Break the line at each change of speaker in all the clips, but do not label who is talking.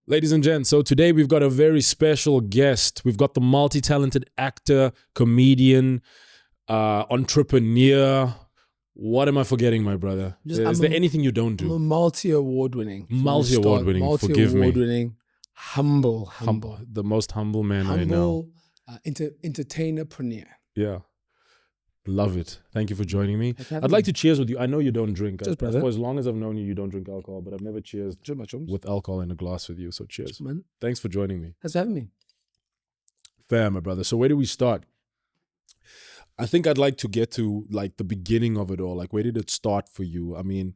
Ladies and gents, so today we've got a very special guest. We've got the multi-talented actor, comedian, entrepreneur. What am I forgetting, my brother? Is there anything you don't do?
I'm a multi-award-winning.
Multi-award-winning, forgive me.
Multi-award-winning, humble.
The most humble man I know.
Entertainer-preneur.
Yeah. Love it. Thank you for joining me. I'd like to cheers with you. I know you don't drink.
Brother.
For as long as I've known you, you don't drink alcohol, but I've never cheersed
Cheers.
with alcohol in a glass with you. So cheers.
Man.
Thanks for joining me.
Thanks for having me.
Fair, my brother. So where do we start? I think I'd like to get to like the beginning of it all. Like, where did it start for you? I mean,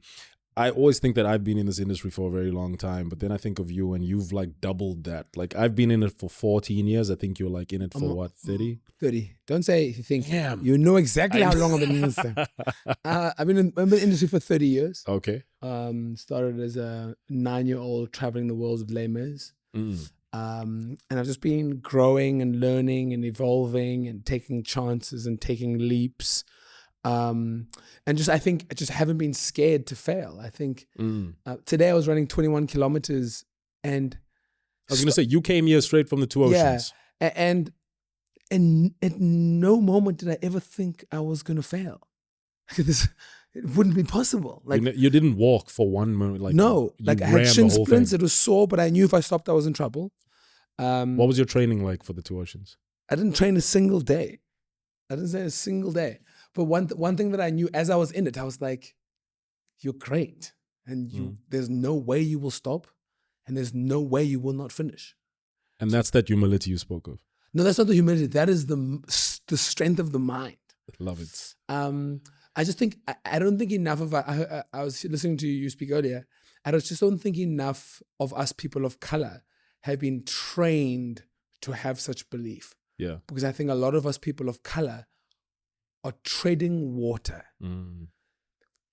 I always think that I've been in this industry for a very long time, but then I think of you and you've like doubled that. Like, I've been in it for 14 years. I think you're like in it for what, 30?
30. Don't say if you think.
Damn.
You know exactly how long I've been in this thing. I've been in the industry for 30 years.
Okay.
Started as a 9-year-old traveling the world of Les Mis. And I've just been growing and learning and evolving and taking chances and taking leaps. And I think I just haven't been scared to fail. I think today I was running 21 kilometers and
I was going to say, you came here straight from the two oceans.
Yeah, and at no moment did I ever think I was going to fail. It wouldn't be possible. Like,
you didn't walk for one moment. Like,
no, like I had shin splints. It was sore, but I knew if I stopped, I was in trouble.
What was your training like for the two oceans?
I didn't train a single day. But one thing that I knew as I was in it, I was like, you're great. And there's no way you will stop. And there's no way you will not finish.
And that's that humility you spoke of.
No, that's not the humility. That is the strength of the mind.
Love it.
I just think, I don't think enough of, I was listening to you speak earlier, I just don't think enough of us people of color have been trained to have such belief.
Yeah.
Because I think a lot of us people of color are treading water.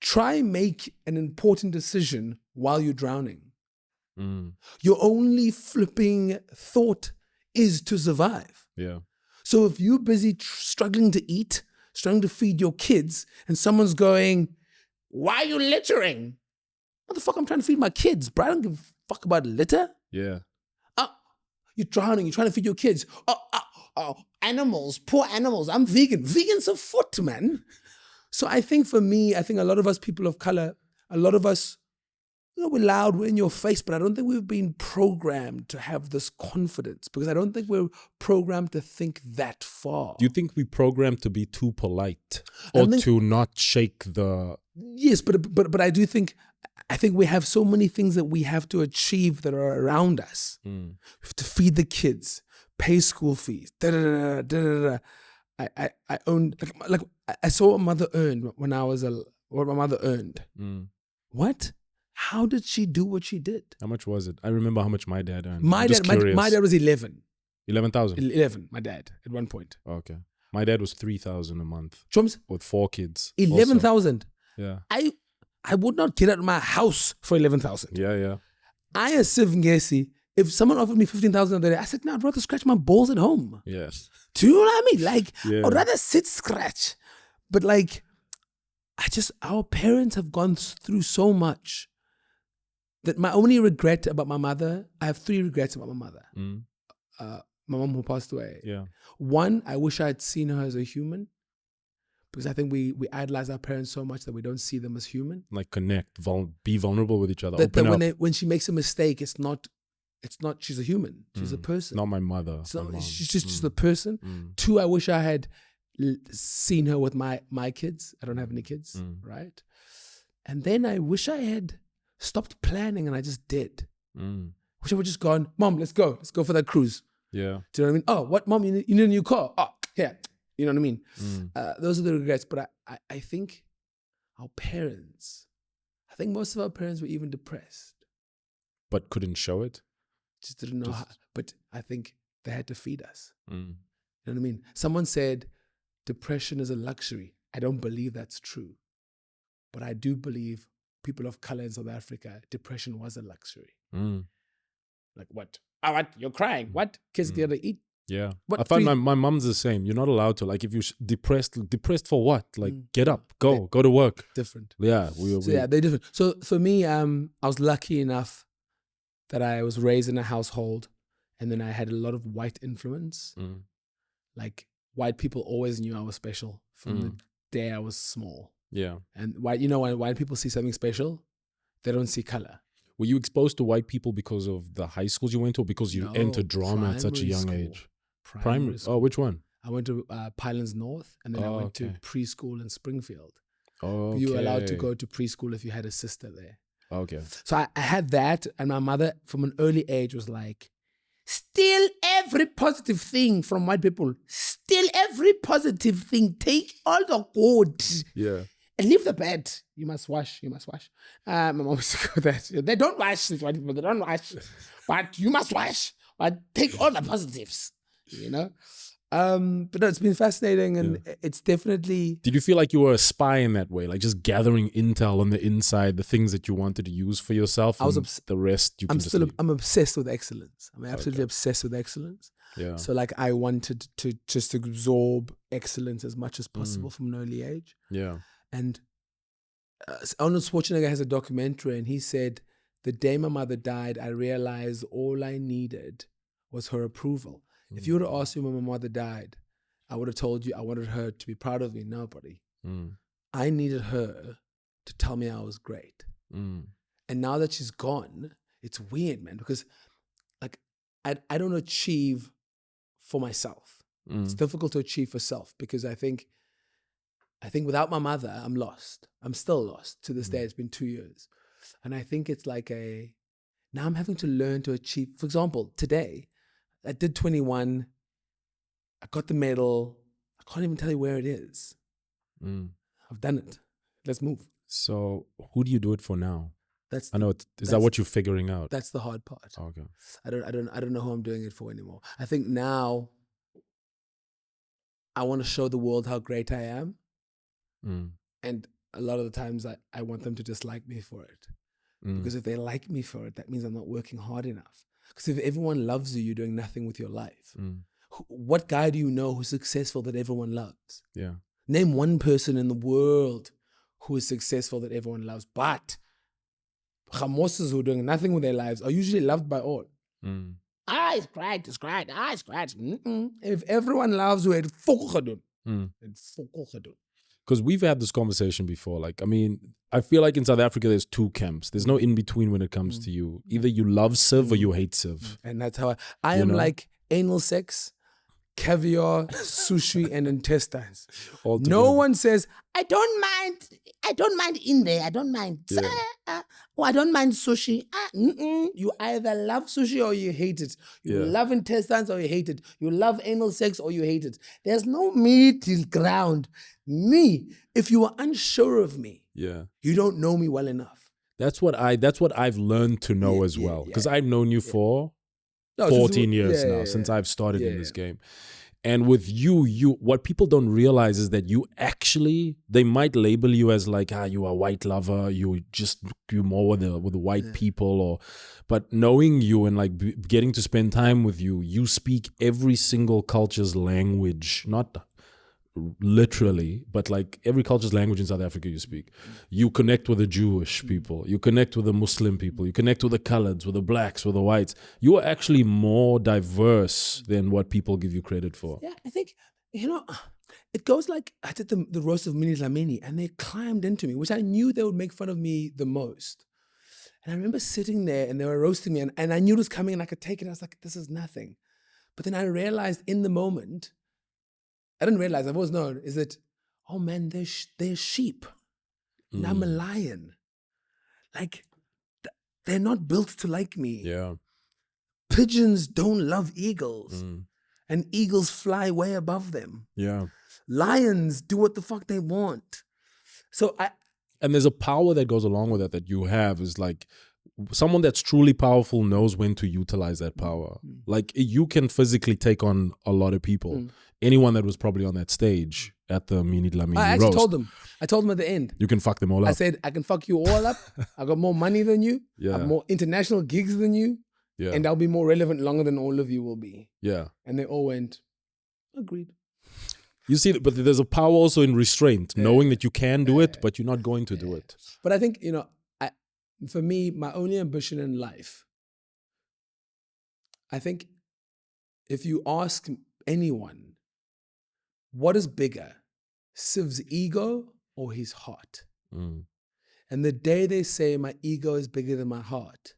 Try make an important decision while you're drowning. Your only flipping thought is to survive.
Yeah.
So if you're busy struggling to eat, struggling to feed your kids, and someone's going, why are you littering? What the fuck, I'm trying to feed my kids, bro. I don't give a fuck about litter.
Yeah.
You're drowning, you're trying to feed your kids. Animals, poor animals. I'm vegan. Vegans are foot, man. So I think for me, a lot of us people of color, a lot of us, we're loud, we're in your face, but I don't think we've been programmed to have this confidence because I don't think we're programmed to think that far.
Do you think we programmed to be too polite or to not shake the...
Yes, but I do think, we have so many things that we have to achieve that are around us. We have to feed the kids, pay school fees, I owned, like I saw what my mother earned what my mother earned. What? How did she do what she did?
How much was it? I remember how much my dad earned.
My dad was 11.
11,000?
11, my dad, at one point.
Okay. My dad was 3,000 a month.
Chums?
With 4 kids.
11,000?
Yeah.
I would not get out of my house for 11,000.
Yeah.
I, as Siv Ngesi, if someone offered me 15,000 a day, I said, no, I'd rather scratch my balls at home.
Yes.
Do you know what I mean? Like,
yeah.
I'd rather sit scratch. But like, our parents have gone through so much that my only regret about my mother, I have 3 regrets about my mother. My mom who passed away.
Yeah.
One, I wish I had seen her as a human. Because I think we idolize our parents so much that we don't see them as human.
Like connect, be vulnerable with each other.
That when she makes a mistake, it's not she's a human. She's a person.
Not my mother.
She's just a person. 2, I wish I had seen her with my kids. I don't have any kids, right? And then I wish I had stopped planning and I just did. Wish I would just gone, Mom, let's go for that cruise.
Yeah.
Do you know what I mean? Oh, what, Mom, you need a new car? Oh, here. You know what I mean? Those are the regrets. But I think our parents, most of our parents were even depressed.
But couldn't show it?
Just didn't know how. But I think they had to feed us.
Mm.
You know what I mean? Someone said depression is a luxury. I don't believe that's true. But I do believe people of color in South Africa, depression was a luxury. Like what? Oh, what? You're crying. What? Kids get to eat.
Yeah. I find my mom's the same. You're not allowed to. Like if you're depressed for what? Like get up, go to work.
Different.
Yeah.
Yeah, they're different. So for me, I was lucky enough that I was raised in a household, and then I had a lot of white influence. Like white people always knew I was special from the day I was small.
Yeah.
And when white people see something special, they don't see color.
Were you exposed to white people because of the high schools you went to, or because you entered drama at such a young age? Primary school. Oh, which one?
I went to Pinelands North, and then I went to preschool in Springfield.
Okay.
You were allowed to go to preschool if you had a sister there.
Okay.
So I had that, and my mother from an early age was like, steal every positive thing from white people. Steal every positive thing. Take all the good.
Yeah.
And leave the bed. You must wash. My mom used to go that. They don't wash, these white people. They don't wash. But you must wash. But take all the positives. You know? But no, it's been fascinating, and it's definitely...
Did you feel like you were a spy in that way? Like just gathering intel on the inside, the things that you wanted to use for yourself, and the rest you can
I'm obsessed with excellence. I'm absolutely obsessed with excellence.
Yeah.
So like I wanted to just absorb excellence as much as possible from an early age.
Yeah.
And Arnold Schwarzenegger has a documentary, and he said, the day my mother died, I realized all I needed was her approval. If you would have asked me when my mother died, I would have told you I wanted her to be proud of me. Nobody. I needed her to tell me I was great. And now that she's gone, it's weird, man, because like I don't achieve for myself. It's difficult to achieve for self, because I think without my mother, I'm lost. I'm still lost to this day. It's been 2 years. And I think it's like now I'm having to learn to achieve. For example, today, I did 21. I got the medal. I can't even tell you where it is. I've done it. Let's move.
So who do you do it for now? Is that what you're figuring out?
That's the hard part.
Okay.
I don't know who I'm doing it for anymore. I think now I want to show the world how great I am. And a lot of the times I want them to dislike me for it. Because if they like me for it, that means I'm not working hard enough. Because if everyone loves you, you're doing nothing with your life. What guy do you know who's successful that everyone loves?
Yeah.
Name one person in the world who is successful that everyone loves. But Khamosas who are doing nothing with their lives are usually loved by all. It's great. It's great. If everyone loves you, it's fokol gedoen.
Because we've had this conversation before. Like, I mean, I feel like in South Africa, there's two camps. There's no in-between when it comes to you. Either you love Siv or you hate Siv.
And that's how I am like anal sex, caviar, sushi, and intestines. No one says, I don't mind in there. I don't mind. I don't mind sushi. You either love sushi or you hate it. You love intestines or you hate it. You love anal sex or you hate it. There's no middle ground. Me, if you are unsure of me, you don't know me well enough.
That's what I've learned to know as well. Because I've known you for 14 years now, since I've started in this game. And with you, what people don't realize is that you actually, they might label you as like, you are a white lover, you're more with the white people, but knowing you and like getting to spend time with you, you speak every single culture's language, not literally, but like every culture's language in South Africa you speak. You connect with the Jewish people, you connect with the Muslim people, you connect with the coloreds, with the blacks, with the whites. You are actually more diverse than what people give you credit for.
Yeah, I think, it goes like, I did the roast of Minnie Dlamini, and they climbed into me, which I knew they would make fun of me the most. And I remember sitting there and they were roasting me, and I knew it was coming and I could take it. I was like, this is nothing. But then I realized in the moment, I didn't realize, I've always known, is that, oh man, they're sheep. And I'm a lion. Like, they're not built to like me.
Yeah.
Pigeons don't love eagles. And eagles fly way above them.
Yeah.
Lions do what the fuck they want.
And there's a power that goes along with that you have, is like, someone that's truly powerful knows when to utilize that power. Like, you can physically take on a lot of people. Anyone that was probably on that stage at the Minnie Dlamini roast.
I actually told them. I told them at the end.
You can fuck them all up.
I said, I can fuck you all up. I got more money than you. I have more international gigs than you. And I'll be more relevant longer than all of you will be. Yeah. And they all went, agreed.
You see, but there's a power also in restraint, knowing that you can do it, but you're not going to do it.
But I think, for me, my only ambition in life I think if you ask anyone, what is bigger, Siv's ego or his heart? And the day they say my ego is bigger than my heart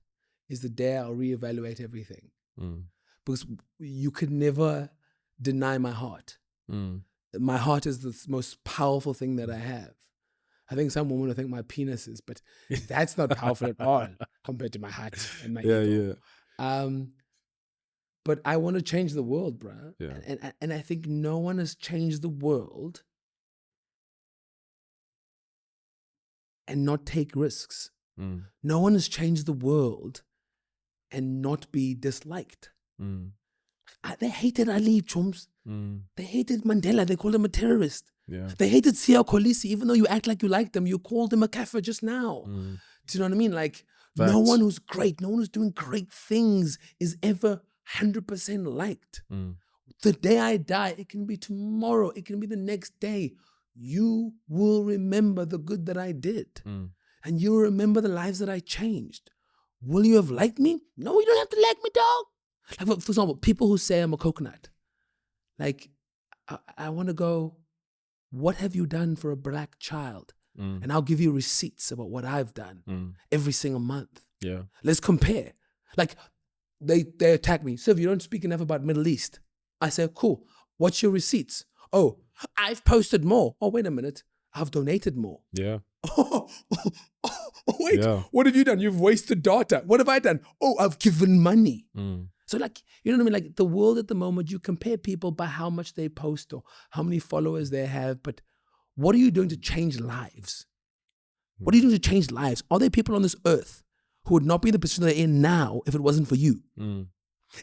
is the day I'll reevaluate everything. Because you could never deny my heart. My heart is the most powerful thing that I have. I think some women will think my penis is, but that's not powerful at all compared to my heart and my ego. But I want to change the world, bro.
Yeah.
And I think no one has changed the world and not take risks. No one has changed the world and not be disliked. They hated Ali, chums. They hated Mandela. They called him a terrorist.
Yeah.
They hated Siya Kolisi, even though you act like you liked them. You called him a kafir just now. Do you know what I mean? Like,
Facts.
no one who's great, no one who's doing great things is ever 100% liked. The day I die, it can be tomorrow, it can be the next day. You will remember the good that I did. And you'll remember the lives that I changed. Will you have liked me? No, you don't have to like me, dog. Like, for example, people who say I'm a coconut. Like, I want to go, what have you done for a black child? And I'll give you receipts about what I've done every single month.
Yeah.
Let's compare. Like, they attack me. Siv, you don't speak enough about Middle East. I say, cool. What's your receipts? Oh, I've posted more. Oh, wait a minute. I've donated more.
Yeah.
Oh, wait.
Yeah.
What have you done? You've wasted data. What have I done? Oh, I've given money. So, like, you know what I mean? Like, the world at the moment, you compare people by how much they post or how many followers they have. But what are you doing to change lives? What are you doing to change lives? Are there people on this earth who would not be in the position they're in now if it wasn't for you?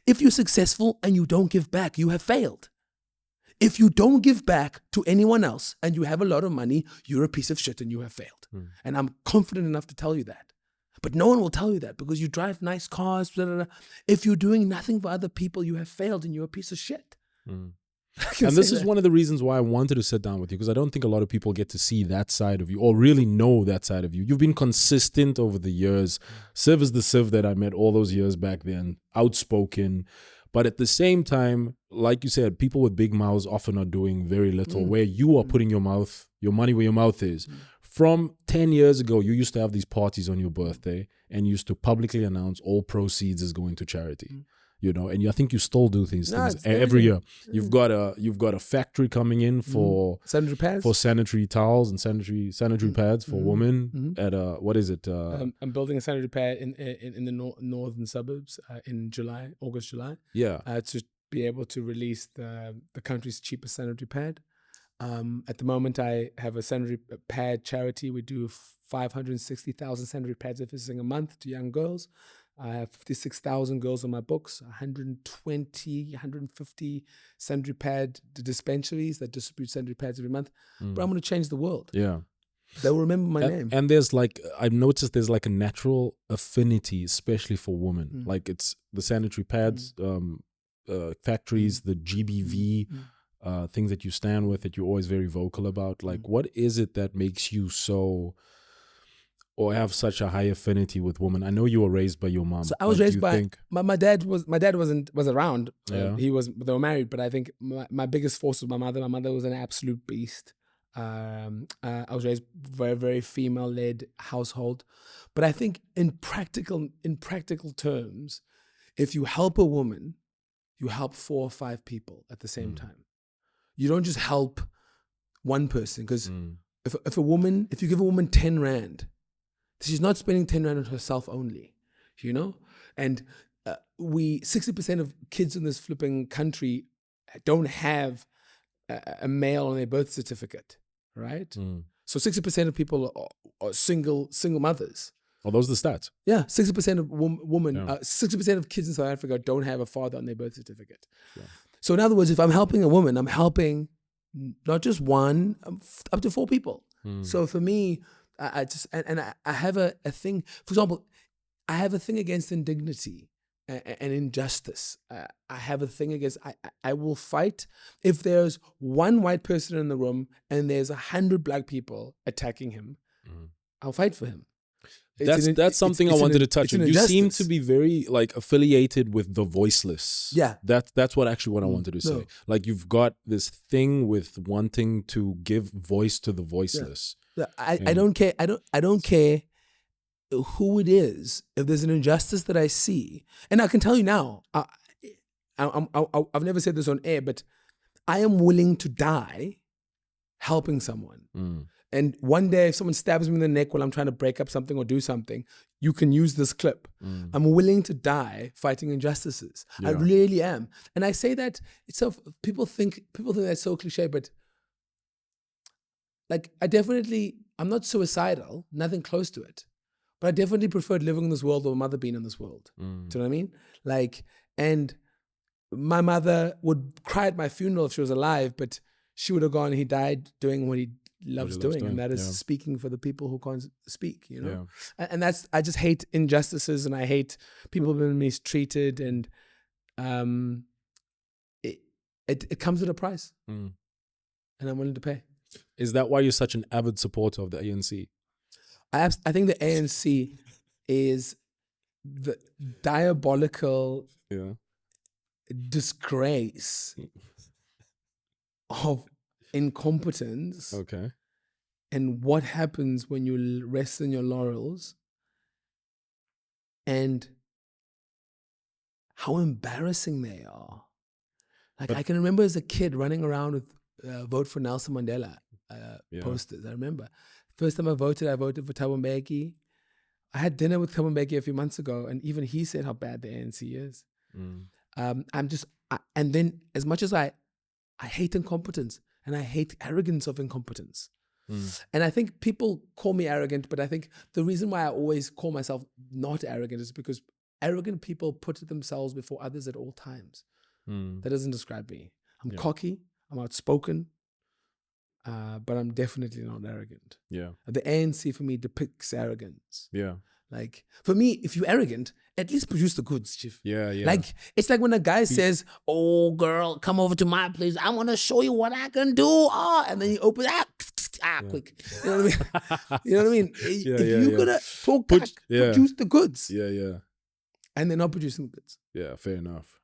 If you're successful and you don't give back, you have failed. If you don't give back to anyone else and you have a lot of money, you're a piece of shit and you have failed. And I'm confident enough to tell you that. But no one will tell you that because you drive nice cars. Blah, blah, blah. If you're doing nothing for other people, you have failed and you're a piece of shit.
And this is one of the reasons why I wanted to sit down with you, because I don't think a lot of people get to see that side of you or really know that side of you. You've been consistent over the years. Siv is the Siv that I met all those years back then, outspoken. But at the same time, like you said, people with big mouths often are doing very little, where you are putting your money where your mouth is. From 10 years ago, you used to have these parties on your birthday and you used to publicly announce all proceeds is going to charity. You know, and I think you still do things every year. You've got a factory coming in for
sanitary pads,
for sanitary towels and sanitary pads for women at what is it?
I'm building a sanitary pad in the northern suburbs in August, July.
Yeah,
to be able to release the country's cheapest sanitary pad. At the moment, I have a sanitary pad charity. We do 560,000 sanitary pads every single month to young girls. I have 56,000 girls on my books, 150 sanitary pad dispensaries that distribute sanitary pads every month. But I'm going to change the world.
Yeah.
They'll remember my name.
And there's like, I've noticed there's like a natural affinity, especially for women. Like it's the sanitary pads, factories, the GBV, things that you stand with, that you're always very vocal about. Like, what is it that makes you so, or have such a high affinity with women? I know you were raised by your mom.
So I was raised by my dad was around. They were married, but I think my biggest force was my mother. My mother was an absolute beast. I was raised very, very female-led household. But I think in practical terms, if you help a woman, you help 4 or 5 people at the same time. You don't just help one person, because if you give a woman 10 rand, she's not spending 10 rand on herself only, you know? And 60% of kids in this flipping country don't have a male on their birth certificate, right? So 60% of people are single mothers.
Are those the stats?
Yeah, 60% of women, 60% of kids in South Africa don't have a father on their birth certificate. Yeah. So in other words, if I'm helping a woman, I'm helping not just one, up to 4 people. So for me, I have a thing. For example, I have a thing against indignity and injustice. I have a thing against. I will fight if there's one white person in the room and there's 100 black people attacking him. I'll fight for him.
That's something I wanted to touch on. You seem to be very like affiliated with the voiceless.
Yeah.
That's what actually what I wanted to say.
No.
Like you've got this thing with wanting to give voice to the voiceless.
Yeah. I don't care. I don't care who it is. If there's an injustice that I see, and I can tell you now, I've never said this on air, but I am willing to die helping someone. And one day, if someone stabs me in the neck while I'm trying to break up something or do something, you can use this clip. I'm willing to die fighting injustices. I really am. And I say that it's so people think that's so cliche, but like I'm not suicidal, nothing close to it. But I definitely preferred living in this world over my mother being in this world. Do you know what I mean? Like, and my mother would cry at my funeral if she was alive, but she would have gone, he died doing what he loves doing, and that is speaking for the people who can't speak, you know? And that's, I just hate injustices, and I hate people being mistreated, and it comes at a price, and I'm willing to pay.
Is that why you're such an avid supporter of the ANC?
I think the ANC is the diabolical disgrace of incompetence.
Okay.
And what happens when you rest in your laurels, and how embarrassing they are. Like, I can remember as a kid running around with vote for Nelson Mandela posters. I remember. First time I voted for Thabo Mbeki. I had dinner with Thabo Mbeki a few months ago, and even he said how bad the ANC is. And then as much as I hate incompetence, and I hate arrogance of incompetence. And I think people call me arrogant, but I think the reason why I always call myself not arrogant is because arrogant people put themselves before others at all times. That doesn't describe me. I'm cocky, I'm outspoken, but I'm definitely not arrogant. The ANC for me depicts arrogance. Like, for me, if you're arrogant, at least produce the goods, Chief. Like, it's like when a guy says, "Oh, girl, come over to my place. I want to show you what I can do." And then he opens quick. You know what I mean? You know what I mean? If you're gonna talk back, produce the goods. And they're not producing the goods.
Yeah, fair enough.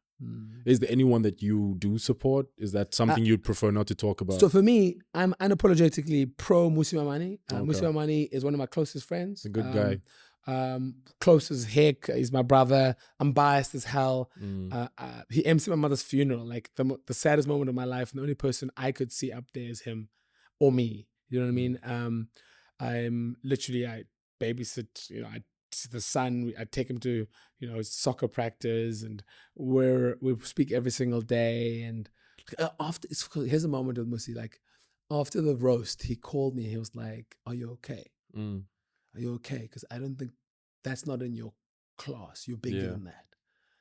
Is there anyone that you do support? Is that something you'd prefer not to talk about?
So for me, I'm unapologetically pro Mmusi Maimane. Mmusi Maimane is one of my closest friends.
A good guy.
Close as heck. He's my brother. I'm biased as hell. He emceed my mother's funeral, like the saddest moment of my life, and the only person I could see up there is him or me. You know what I mean? I'm literally, I babysit, you know, the son, I take him to, you know, soccer practice, and we speak every single day. And here's a moment with Musi, like after the roast, he called me. He was like, "Are you okay? Are you okay? Because I don't think that's not in your class. You're bigger than that."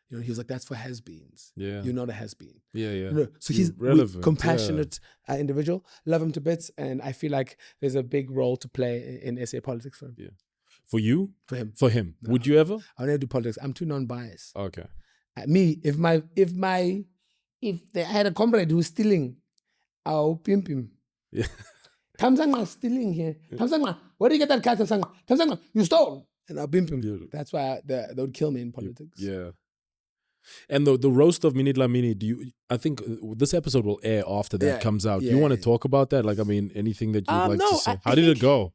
You know, he was like, "That's for has-beens. You're not a has-been." You know, so he's relevant, compassionate individual. Love him to bits, and I feel like there's a big role to play in SA politics for him.
For you?
For him.
For him. No. Would you ever?
I'll never do politics. I'm too non-biased.
Okay.
Me, if they had a comrade who's stealing, I'll pimp him. Tamsangma stealing here. Tamsangma, where do you get that car, Tamsangma? Tamsangma, you stole. And I'll pimp him. That's why they would kill me in politics.
And the roast of Minnie Dlamini, I think this episode will air after that comes out. Do you want to talk about that? Like, I mean, anything that you'd like to say? How did it go?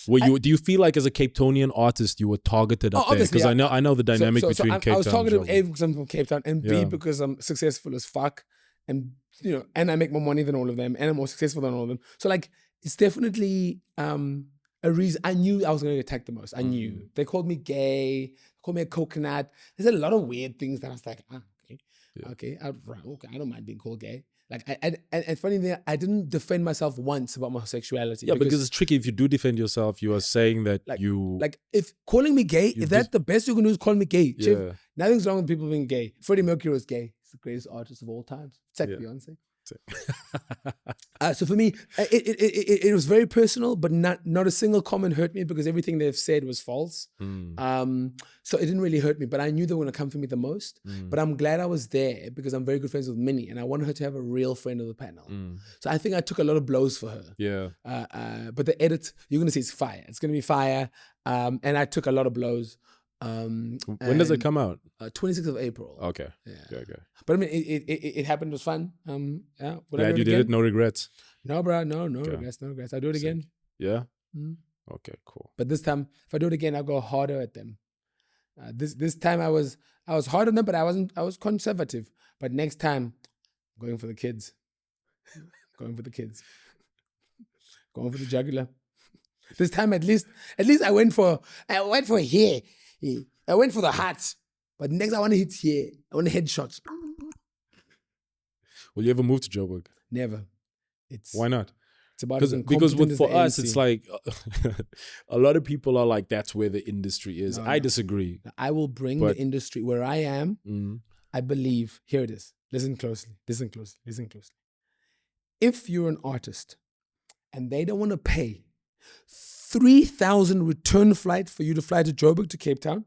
Do you feel like as a Cape Townian artist you were targeted up there? Because I know the dynamic between Cape Town. I was targeted A because I'm from Cape Town, and B because I'm successful as fuck, and you know, and I make more money than all of them, and I'm more successful than all of them. So like, it's definitely a reason. I knew I was going to get attacked the most. I knew. They called me gay, called me a coconut. There's a lot of weird things that I was like, okay, I don't mind being called gay. Like, and funny thing, I didn't defend myself once about my sexuality. Yeah, because it's tricky. If you do defend yourself, you are saying that
if calling me gay, if that's the best you can do is call me gay. Chief, nothing's wrong with people being gay. Freddie Mercury was gay. He's the greatest artist of all time. It's like Beyonce. So for me, it was very personal, but not a single comment hurt me because everything they've said was false. So it didn't really hurt me, but I knew they were going to come for me the most. But I'm glad I was there because I'm very good friends with Minnie, and I wanted her to have a real friend of the panel. So I think I took a lot of blows for her. But the edit, you're going to see it's fire. It's going to be fire. And I took a lot of blows.
When does it come out?
26th of April.
Okay.
Yeah.
Okay.
But I mean, it happened. It was fun. Yeah. Would I
Glad
do
you
it
did
again?
it. No regrets.
No, bro. No
Okay.
regrets. No regrets. I'll do it
Sick.
again.
Yeah.
Mm.
Okay. Cool.
But this time, if I do it again, I'll go harder at them. This time I was hard on them, but I was conservative. But next time, going for the kids. Going for the kids. Going for the jugular. This time at least I went for here. I went for the heart. But next I want to hit here. I want to headshots.
Will you ever move to Joburg?
Never.
Why not?
It's about
because for us it's like a lot of people are like, that's where the industry is. I disagree.
I will bring the industry where I am. I believe, here it is. Listen closely. If you're an artist and they don't want to pay 3,000 return flight for you to fly to Joburg to Cape Town,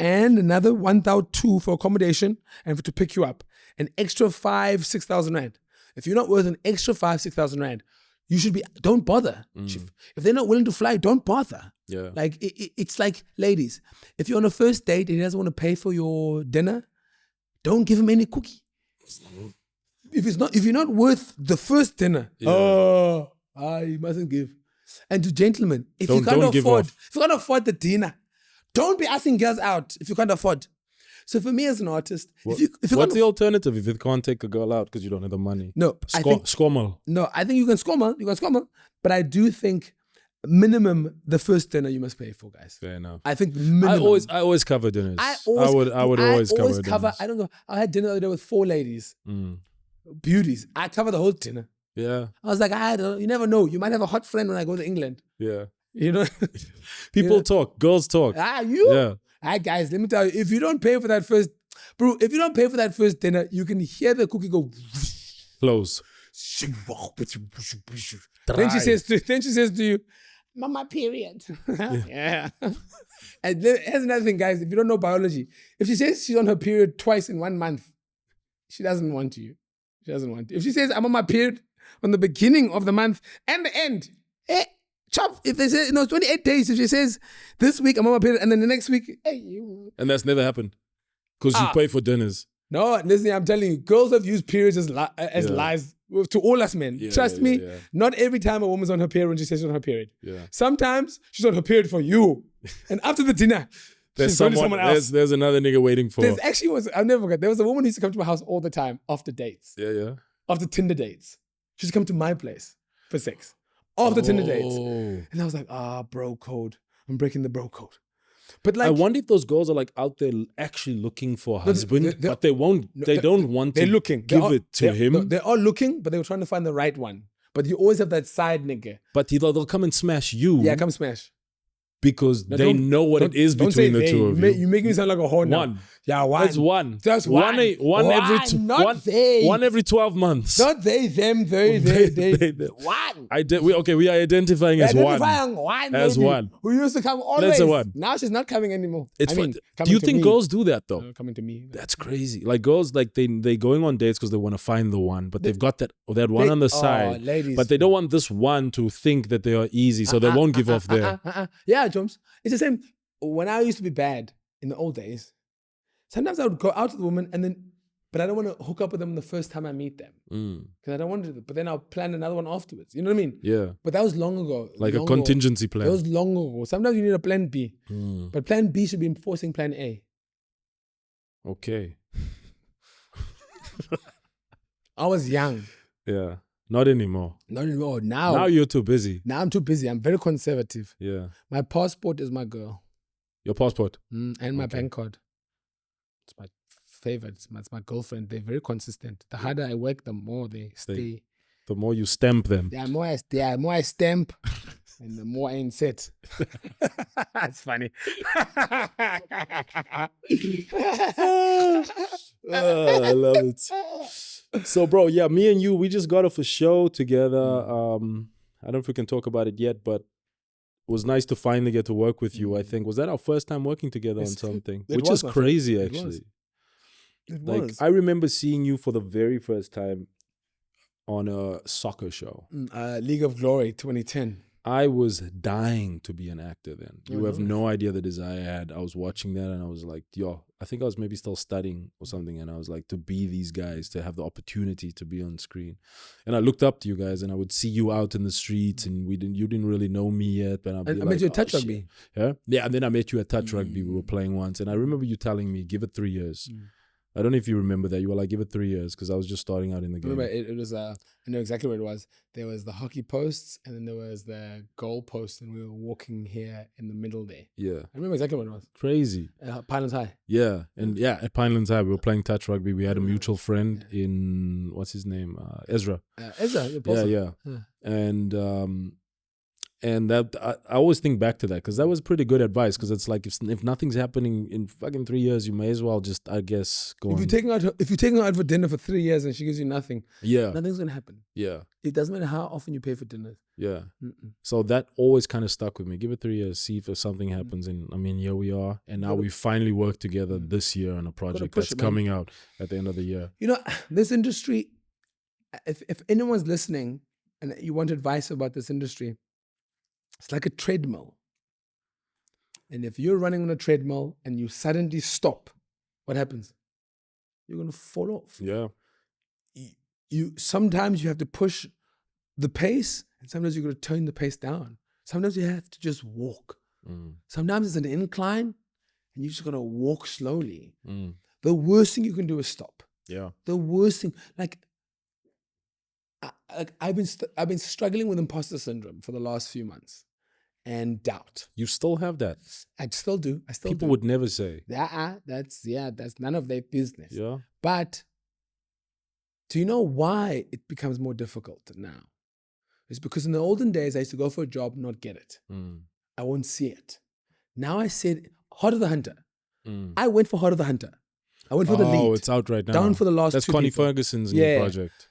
and another 1,200 for accommodation and to pick you up, an extra 5,000-6,000 rand. If you're not worth an extra 5,000-6,000 rand, you should be, don't bother. Chief. If they're not willing to fly, don't bother.
Yeah.
Like, it's like, ladies, if you're on a first date and he doesn't want to pay for your dinner, don't give him any cookie. If you're not worth the first dinner, you mustn't give. And to gentlemen, if you can't afford the dinner, don't be asking girls out if you can't afford. So for me as an artist, if you
what's the alternative if you can't take a girl out because you don't have the money?
No,
Squirmal.
No, I think you can squirmal. But I do think minimum the first dinner you must pay for, guys.
Fair enough.
I think minimum.
I always cover dinners. I would always cover dinners.
I don't know. I had dinner the other day with 4 ladies, beauties. I cover the whole dinner.
Yeah.
I was like, you never know. You might have a hot friend when I go to England.
Yeah.
You know,
people talk, girls talk.
Yeah. Guys, let me tell you, if you don't pay for that first, dinner, you can hear the cookie go
close.
Then she says to you, Mama, period. Yeah. And here's another thing, guys. If you don't know biology, if she says she's on her period twice in 1 month, she doesn't want you. If she says I'm on my period on the beginning of the month and the end, chop. If they say 28 days, if she says this week I'm on my period and then the next week,
and that's never happened because you pay for dinners.
No, listen, I'm telling you, girls have used periods as lies to all us men. Trust me, not every time a woman's on her period when she says she's on her period. Yeah. Sometimes she's on her period for you, and after the dinner, she's going to someone else.
There's another nigga waiting for.
I'll never forget. There was a woman who used to come to my house all the time after dates.
Yeah.
After Tinder dates, she used to come to my place for sex. After Tinder dates. And I was like, bro code. I'm breaking the bro code. But like,
I wonder if those girls are like out there actually looking for a husband, but they won't. They don't want to.
They're looking.
Give it to him.
They're all looking, but they were trying to find the right one. But you always have that side nigga.
But they'll come and smash you.
Yeah, come smash.
Because they know what it is between the two of you.
You make me sound like a whore now.
One.
Yeah, one.
It's one.
Just one.
One every 12 months.
Not they, them, they. One.
We are identifying as one. As one.
Who used to come always.
That's a one.
Now she's not coming anymore.
Do you think girls do that though?
Coming to me.
That's crazy. Like girls, like they going on dates because they want to find the one, but they've got that one on the side.
Ladies.
But they don't want this one to think that they are easy, so they won't give off there.
Yeah, Jones. It's the same. When I used to be bad in the old days, sometimes I would go out with the woman but I don't want to hook up with them the first time I meet them. Because I don't want to, but then I'll plan another one afterwards. You know what I mean?
Yeah.
But that was long ago.
Like a contingency plan.
That was long ago. Sometimes you need a plan B. But plan B should be enforcing plan A.
Okay.
I was young.
Yeah. Not anymore.
Now
you're too busy.
Now I'm too busy. I'm very conservative.
Yeah.
My passport is my girl.
Your passport?
And my bank card. It's my favorite. It's my girlfriend. They're very consistent. The harder I work, the more they stay.
The more you stamp them.
The more I stamp, and the more I insert. That's funny.
I love it. So, bro, yeah, me and you, we just got off a show together. I don't know if we can talk about it yet, but it was nice to finally get to work with you, I think. Was that our first time working together on something? Which is crazy, actually.
It was.
I remember seeing you for the very first time on a soccer show.
League of Glory 2010.
I was dying to be an actor then. You have
nice.
no idea the desire I had. I was watching that and I was like, yo, I think I was maybe still studying or something. And I was like, to be these guys, to have the opportunity to be on screen. And I looked up to you guys and I would see you out in the streets and you didn't really know me yet. But I'd be
I met you at Touch
shit.
Rugby.
Yeah. Yeah. And then I met you at Touch Rugby. We were playing once. And I remember you telling me, give it 3 years. I don't know if you remember that. You were like, give it 3 years because I was just starting out in the game.
Remember, it was, I know exactly what it was. There was the hockey posts and then there was the goal post and we were walking here in the middle there.
Yeah.
I remember exactly what it was.
Crazy.
Pinelands High.
Yeah. And yeah, at Pinelands High, we were playing touch rugby. We had a mutual friend in, what's his name? Ezra.
Ezra.
Yeah. And that I always think back to that because that was pretty good advice because it's like if nothing's happening in fucking 3 years, you may as well just, I guess, go
If you're taking her out for dinner for 3 years and she gives you nothing, nothing's gonna happen.
Yeah.
It doesn't matter how often you pay for dinner.
Yeah. So that always kind of stuck with me. Give it 3 years, see if something happens. And I mean, here we are. And now we finally worked together this year on a project that's coming out at the end of the year.
You know, this industry, if anyone's listening and you want advice about this industry, it's like a treadmill. And if you're running on a treadmill and you suddenly stop, what happens? You're going to fall off.
Yeah.
Sometimes you have to push the pace and sometimes you're going to turn the pace down. Sometimes you have to just walk. Sometimes it's an incline and you're just going to walk slowly. The worst thing you can do is stop.
Yeah.
The worst thing, I've been struggling with imposter syndrome for the last few months and doubt.
You still have that?
I still do.
People would never say.
That's none of their business.
Yeah.
But do you know why it becomes more difficult now? It's because in the olden days, I used to go for a job, not get it. I won't see it. Now I said, Heart of the Hunter. I went for Heart of the Hunter. I went for the lead.
Oh, it's out right now.
Down for the last
That's
two
Connie
people.
Ferguson's new project.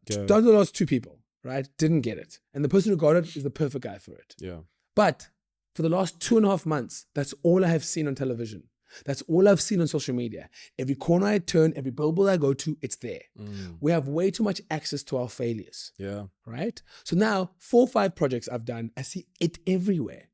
Down to the last two people, right? Didn't get it. And the person who got it is the perfect guy for it.
Yeah.
But for the last 2.5 months, that's all I have seen on television. That's all I've seen on social media. Every corner I turn, every billboard I go to, it's there. We have way too much access to our failures.
Yeah.
Right? So now, 4 or 5 projects I've done, I see it everywhere.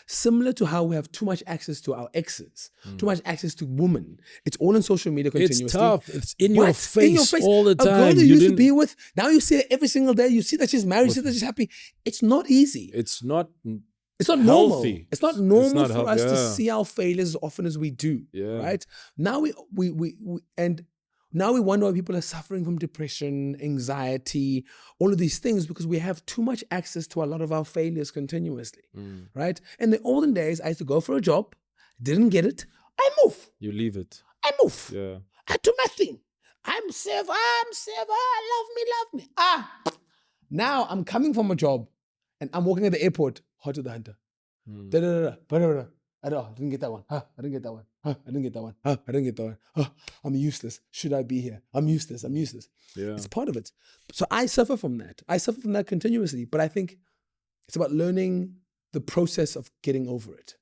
Similar to how we have too much access to our exes, too much access to women. It's all on social media continuously.
It's tough. It's in your face all the time.
A girl you used to be with, now you see her every single day. You see that she's married, you see that she's happy. It's not easy.
It's not
normal.
healthy.
It's not normal
it's not
for us to see our failures as often as we do.
Yeah.
Right? Now now we wonder why people are suffering from depression, anxiety, all of these things because we have too much access to a lot of our failures continuously. Right? In the olden days, I used to go for a job, didn't get it, I move.
You leave it.
I move.
Yeah.
I do my thing. I'm Siv. Love me. Now I'm coming from a job and I'm walking at the airport. Heart of the Hunter. I didn't get that one. I didn't get that one. I didn't get that one. I didn't get that one. I'm useless. Should I be here? I'm useless.
Yeah.
It's part of it. So I suffer from that. I suffer from that continuously. But I think it's about learning the process of getting over it.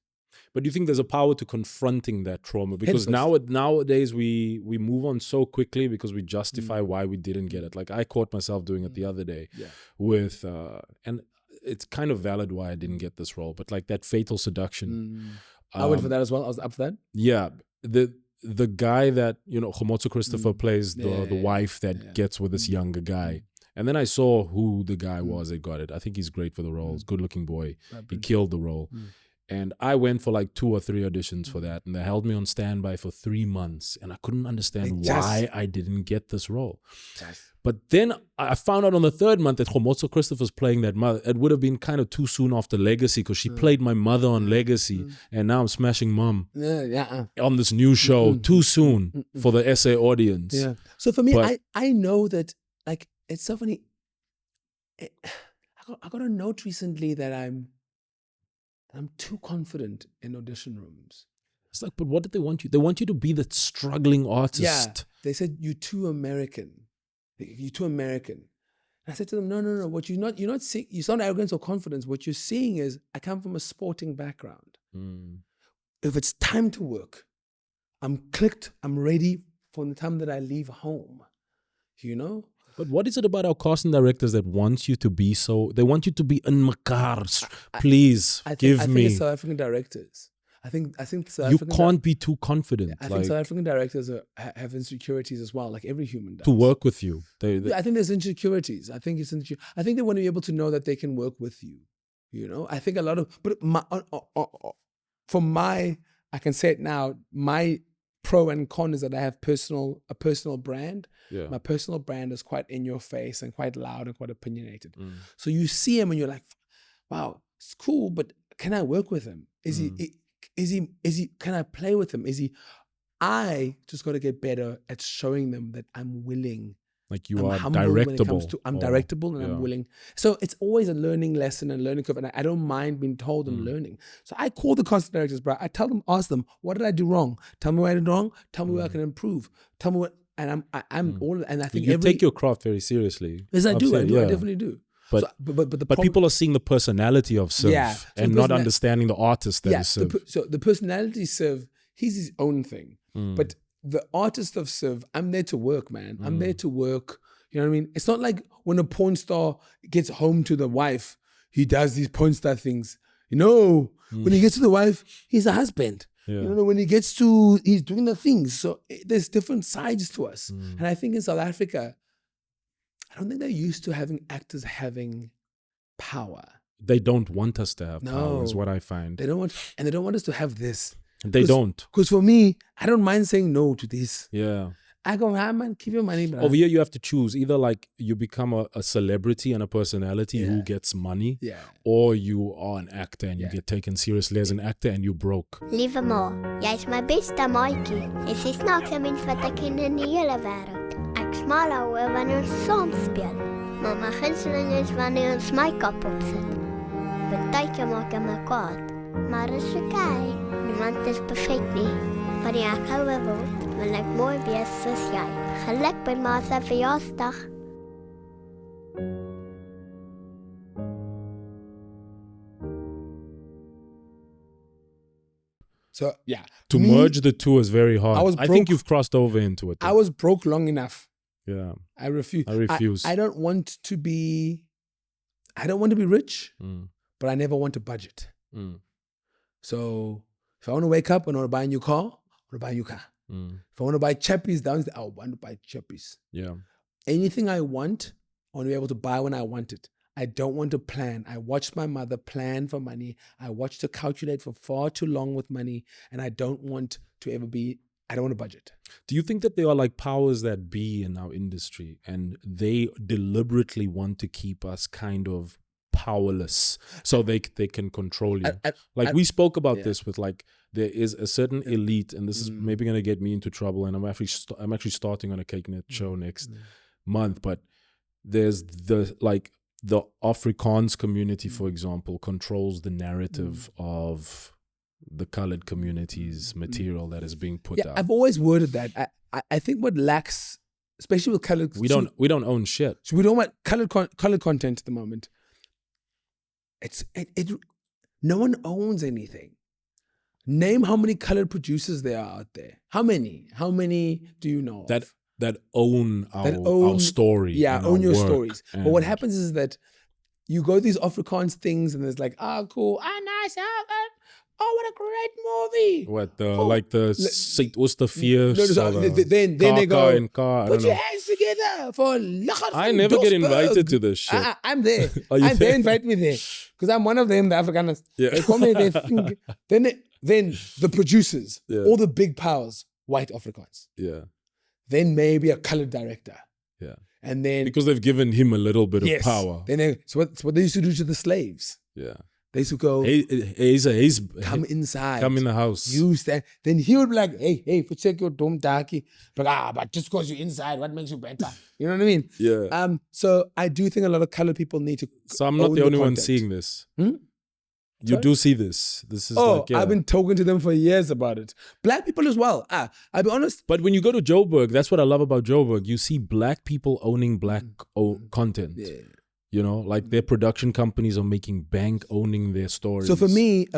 But do you think there's a power to confronting that trauma? Because nowadays we move on so quickly because we justify why we didn't get it. Like I caught myself doing it the other day with and it's kind of valid why I didn't get this role, but like that Fatal Seduction.
I went for that as well. I was up for that.
Yeah. The guy that, Khomotso Christopher plays the wife that gets with this younger guy. And then I saw who the guy was that got it. I think he's great for the role. He's a good looking boy. He killed the role. And I went for like 2 or 3 auditions for that. And they held me on standby for 3 months. And I couldn't understand why I didn't get this role. But then I found out on the 3rd month that Khomotso Christopher's playing that mother. It would have been kind of too soon after Legacy because she played my mother on Legacy. And now I'm smashing mom on this new show. Too soon for the SA audience.
Yeah. So for me, I know that, like, it's so funny. I got a note recently that I'm too confident in audition rooms.
It's like, but what did they want you? They want you to be the struggling artist.
Yeah. They said, you're too American. You're too American. And I said to them, no. What you're not seeing, it's not arrogance or confidence. What you're seeing is, I come from a sporting background. If it's time to work, I'm clicked, I'm ready from the time that I leave home.
But what is it about our casting directors that wants you to be so? They want you to be in makars. Please give
I
me.
think it's South African directors. I think South
You
African
can't be too confident.
I think South African directors have insecurities as well, like every human does.
To work with you.
I think there's insecurities. I think they want to be able to know that they can work with you. You know, I think a lot of, but I can say it now, my pro and con is that I have a personal brand.
Yeah.
My personal brand is quite in your face and quite loud and quite opinionated. So you see him and you're like, wow, it's cool, but can I work with him? Is he, can I play with him? I just got to get better at showing them that I'm willing.
Like you
I'm
are
humble
directable.
I'm directable and I'm willing. So it's always a learning lesson and learning curve. And I don't mind being told and learning. So I call the casting directors, bro. I tell them, ask them, what did I do wrong? Tell me what I did wrong. Tell me where I can improve. Tell me what, and I'm all, and I think
you take your craft very seriously.
Yes, I do. I definitely do.
But people are seeing the personality of Siv and not understanding the artist that is Siv.
So the personality Siv, he's his own thing. But the artist of Siv, I'm there to work, man. I'm there to work. You know what I mean? It's not like when a porn star gets home to the wife, he does these porn star things. You know, when he gets to the wife, he's a husband. Yeah. You know, when he's doing the things. So there's different sides to us. And I think in South Africa, I don't think they're used to having actors having power.
They don't want us to have power, is what I find.
They don't want us to have this.
They don't.
Because for me, I don't mind saying no to this.
Yeah.
I go, man, keep your money. Bro.
Over here, you have to choose. Either like you become a celebrity and a personality who gets money, or you are an actor and you get taken seriously as an actor and you broke.
Lieve ma, jy is my beste maatjie. Jy is die snaakste mens wat ek ken in die hele wêreld. Ek smaal oor wanneer ons saam speel. Maar my gunsteling is wanneer ons make-up opsit. Partykeer maak ek my kwaad, maar is okay. Niemand is perfek nie. Wanneer ek ouer word, wil ek mooi wees soos jy. Geluk by ma se verjaarsdag.
So, yeah.
To merge the two is very hard. I think you've crossed over into it.
I was broke long enough.
Yeah.
I refuse.
I
don't want to be rich, but I never want to budget. So if I want to wake up and I want to buy a new car, I want to buy a new car. If I want to buy chappies downstairs, I want to buy chappies.
Yeah.
Anything I want to be able to buy when I want it. I don't want to plan. I watched my mother plan for money. I watched her calculate for far too long with money, and I don't want to budget.
Do you think that there are like powers that be in our industry and they deliberately want to keep us kind of powerless so they can control you? We spoke about this with like, there is a certain elite, and this is maybe going to get me into trouble, and I'm actually starting on a CakeNet show next month, but there's the Afrikaans community, for example, controls the narrative of the colored community's material that is being put out.
I've always worded that. I think what lacks, especially with colored,
we don't own shit.
So we don't want colored content at the moment. No one owns anything. Name how many colored producers there are out there. How many? How many do you know
that own our story?
Yeah, own your stories. But what happens is that you go to these Afrikaans things and there's like, cool, nice, what a great movie.
What the Saint Osterfeer?
Then they go,
put
your hands together for
I never get invited to this shit.
I'm there. They invite me there because I'm one of them, the Afrikaners. Yeah. They call me. Then the producers, all the big powers, white Afrikaans.
Yeah.
Then maybe a colored director.
Yeah.
And then
because they've given him a little bit of power.
Then so what they used to do to the slaves.
Yeah.
They used to go, come inside.
Come in the house.
You stand. Then he would be like, hey, check your dumb darky. But just because you're inside, what makes you better? You know what I mean?
Yeah.
So I do think a lot of colored people need to.
So I'm not the only one seeing this. You do see this. This is
I've been talking to them for years about it. Black people as well. I'll be honest.
But when you go to Joburg, that's what I love about Joburg. You see black people owning black content. Yeah. You know, like their production companies are making bank owning their stories.
So for me,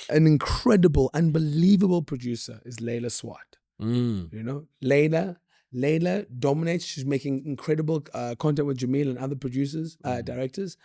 an incredible, unbelievable producer is Layla Swart. You know, Layla Layla dominates. She's making incredible content with Jamil and other producers, directors.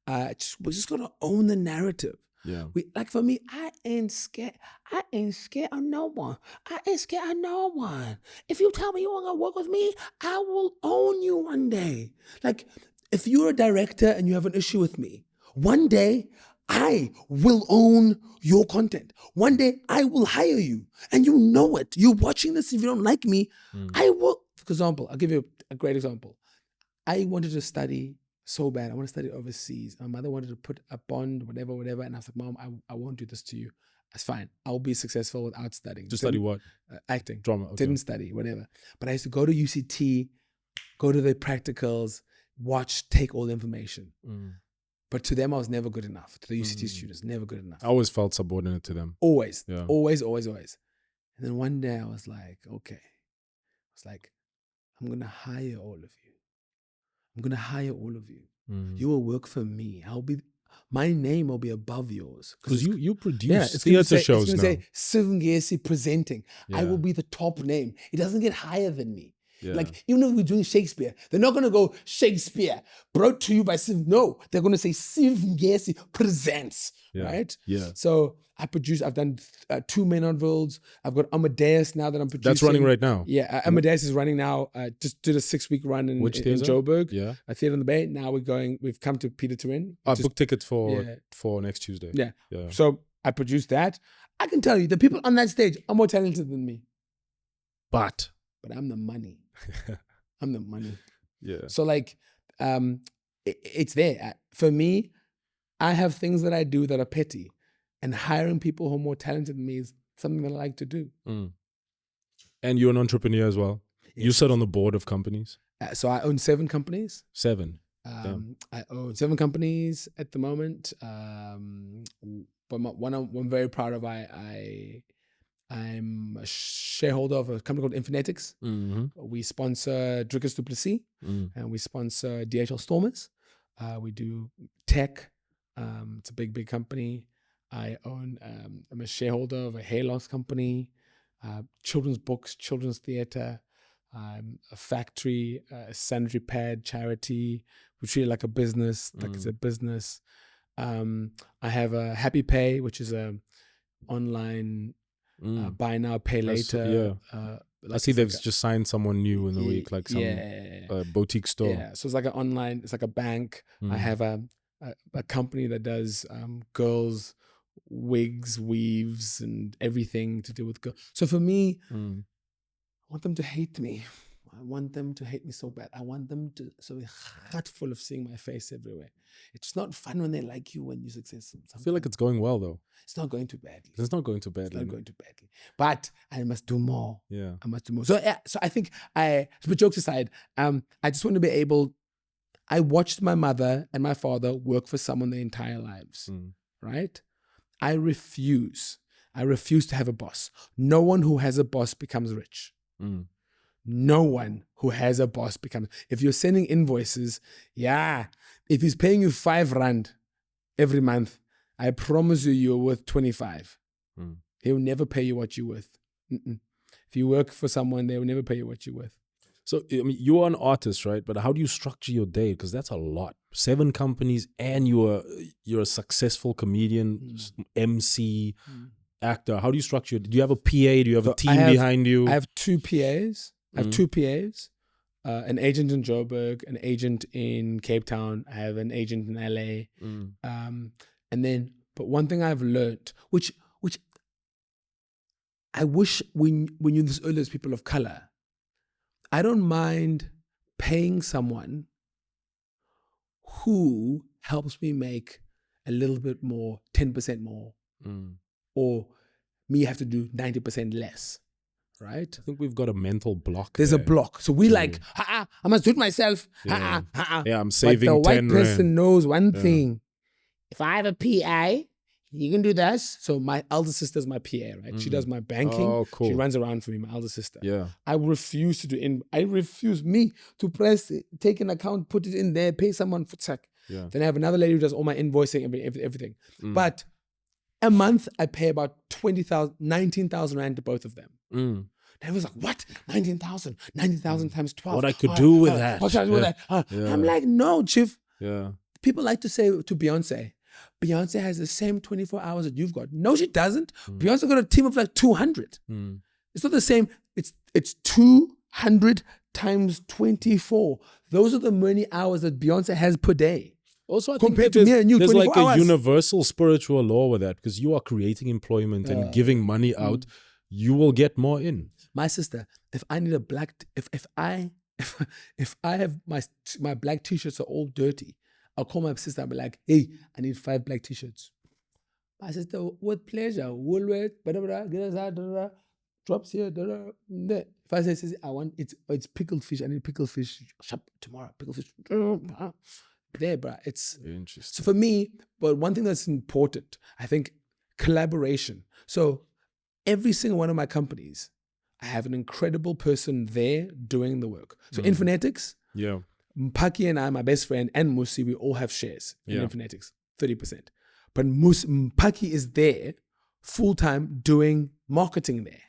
We just gotta own the narrative.
Yeah.
Like for me, I ain't scared. I ain't scared of no one. I ain't scared of no one. If you tell me you want to work with me, I will own you one day. Like if you're a director and you have an issue with me, one day I will own your content. One day I will hire you, and you know it. You're watching this. If you don't like me, I will. For example, I'll give you a great example. I wanted to study so bad. I want to study overseas. My mother wanted to put a bond, whatever. And I was like, Mom, I won't do this to you. That's fine. I'll be successful without studying.
Just study what?
Acting.
Drama. Okay.
Didn't study, whatever. But I used to go to UCT, go to the practicals, take all the information. But to them, I was never good enough. To the UCT students, never good enough.
I always felt subordinate to them.
Always.
Yeah.
Always. And then one day I was like, okay. I was like, I'm going to hire all of you. You will work for me. My name will be above yours.
Because you produce theater shows now.
It's going to say Siv Ngesi presenting.
Yeah.
I will be the top name. It doesn't get higher than me.
Yeah.
Like, even if we're doing Shakespeare, they're not going to go Shakespeare brought to you by Siv. No, they're going to say Siv Ngesi presents, right?
Yeah.
So I've done 2 main novellas. I've got Amadeus now that I'm producing.
That's running right now.
Yeah, Amadeus is running now. Just did a 6-week run in Joburg.
Yeah.
A theater in the Bay. Now we've come to Peter Turin.
I booked tickets for next Tuesday.
Yeah.
Yeah.
So I produced that. I can tell you, the people on that stage are more talented than me.
But
I'm the money. I'm the money.
Yeah.
So like, it's there. For me, I have things that I do that are petty, and hiring people who are more talented than me is something that I like to do.
And you're an entrepreneur as well. Yes. You sit on the board of companies.
So I own 7 companies.
7.
I own 7 companies at the moment. But one I'm very proud of. I'm a shareholder of a company called Infinetics. We sponsor Drickus du Plessis, and we sponsor DHL Stormers. We do tech. It's a big company. I'm a shareholder of a hair loss company, children's books, children's theater, a factory, a sanitary pad charity. We treat it like a business, like it's a business. I have a Happy Pay, which is a online buy now, pay later.
I see they've just signed someone new in the week, like some boutique store.
Yeah, so it's like an online, it's like a bank. I have a company that does girls' wigs, weaves, and everything to do with girls. So for me, I want them to hate me. I want them to hate me so bad. I want them to be heart full of seeing my face everywhere. It's not fun when they like you when you're successful.
I feel like it's going well though.
It's not going too badly.
It's not going too badly.
It's not going too badly. But I must do more.
Yeah.
I must do more. So I think but jokes aside, I just want to be able. I watched my mother and my father work for someone their entire lives. Right? I refuse to have a boss. No one who has a boss becomes rich. No one who has a boss becomes. If you're sending invoices, if he's paying you 5 rand every month, I promise you're worth 25. He'll never pay you what you're worth. If you work for someone, they will never pay you what you're worth.
So I mean, you are an artist, right? But how do you structure your day? Because that's a lot. 7 companies, and you're a successful comedian, MC, actor. How do you structure it? Do you have a PA? Do you have a team behind you?
I have 2 PAs. An agent in Joburg, an agent in Cape Town. I have an agent in LA. But one thing I've learned, which I wish we knew this earlier as people of color, I don't mind paying someone who helps me make a little bit more, 10% more, or me have to do 90% less. Right?
I think we've got a mental block.
There's a block. So we I must do it myself.
Yeah, I'm saving 10
But the white person
rand.
knows one thing. If I have a PA, you can do this. So my elder sister's my PA, right? She does my banking.
Oh, cool.
She runs around for me, my elder sister.
Yeah.
I refuse to press, take an account, put it in there, pay someone for tech.
Yeah.
Then I have another lady who does all my invoicing, everything. But a month, I pay about 19,000 rand to both of them. Then everyone's like, what? 19,000 times 12.
What I could do with that.
What should I do with that? I'm like, no, Chief.
Yeah.
People like to say to Beyonce has the same 24 hours that you've got. No, she doesn't. Beyonce got a team of like 200. It's not the same. It's 200 times 24. Those are the many hours that Beyonce has per day.
Also, I
compared
think
to me and you,
there's
24
like
hours.
a universal spiritual law with that, because you are creating employment and giving money out, you will get more in.
My sister, if I need a black, if I have my black t-shirts are all dirty, I'll call my sister and be like, hey, I need 5 black t-shirts. My sister, with pleasure, Woolworth, get us out, drops here, there. If I say, I want, it's pickled fish, I need pickled fish, shop tomorrow, pickled fish. There, bro. It's
interesting.
So for me, but one thing that's important, I think, collaboration. So every single one of my companies, I have an incredible person there doing the work. So in Phonetics, Mpaki and I, my best friend, and Musi, we all have shares in Phonetics, 30%. But Mpaki is there full-time doing marketing there,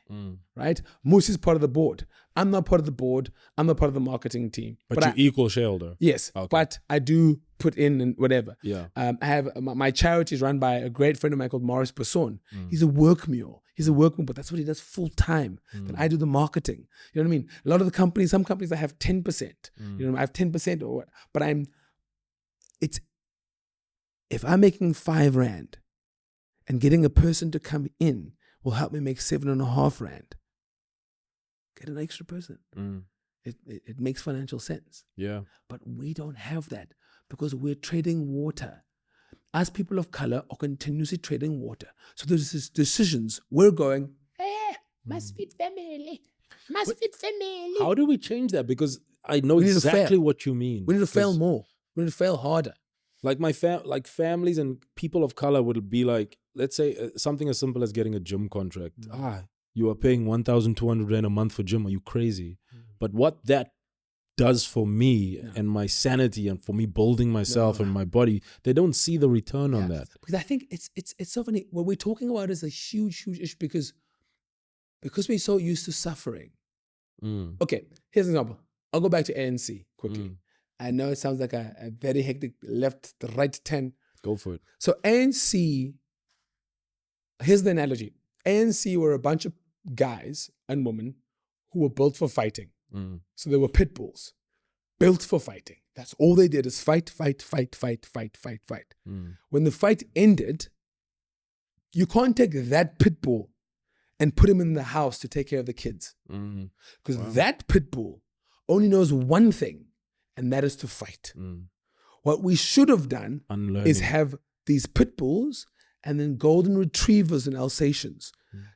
right? Musi's part of the board. I'm not part of the board. I'm not part of the marketing team.
But you're equal shareholder.
Yes,
okay.
But I do put in and whatever.
Yeah.
I have my charity is run by a great friend of mine called Maurice Besson. He's a work mule. But that's what he does full time. Then I do the marketing. You know what I mean? A lot of the companies, some companies I have 10%. You know, I have 10% or what. But if I'm making 5 rand and getting a person to come in will help me make 7.5 rand. Get an extra person. It makes financial sense.
Yeah.
But we don't have that because we're trading water. As people of color are continuously trading water. So there's these decisions. We're going, must feed family. Must feed family.
How do we change that? Because I know exactly what you mean.
We need to fail more. We need to fail harder.
Like families and people of color would be like, let's say something as simple as getting a gym contract. You are paying 1,200 rand a month for gym. Are you crazy? But what that does for me and my sanity and for me building myself and my body, they don't see the return on that.
Because I think it's so funny. What we're talking about is a huge issue because we're so used to suffering. Okay, here's an example. I'll go back to ANC quickly. I know it sounds like a very hectic left, the right 10.
Go for it.
So ANC, here's the analogy. ANC were a bunch of guys and women who were built for fighting. So they were pit bulls, built for fighting. That's all they did is fight. When the fight ended, you can't take that pit bull and put him in the house to take care of the kids. Because that pit bull only knows one thing, and that is to fight. What we should have done is have these pit bulls and then golden retrievers and Alsatians.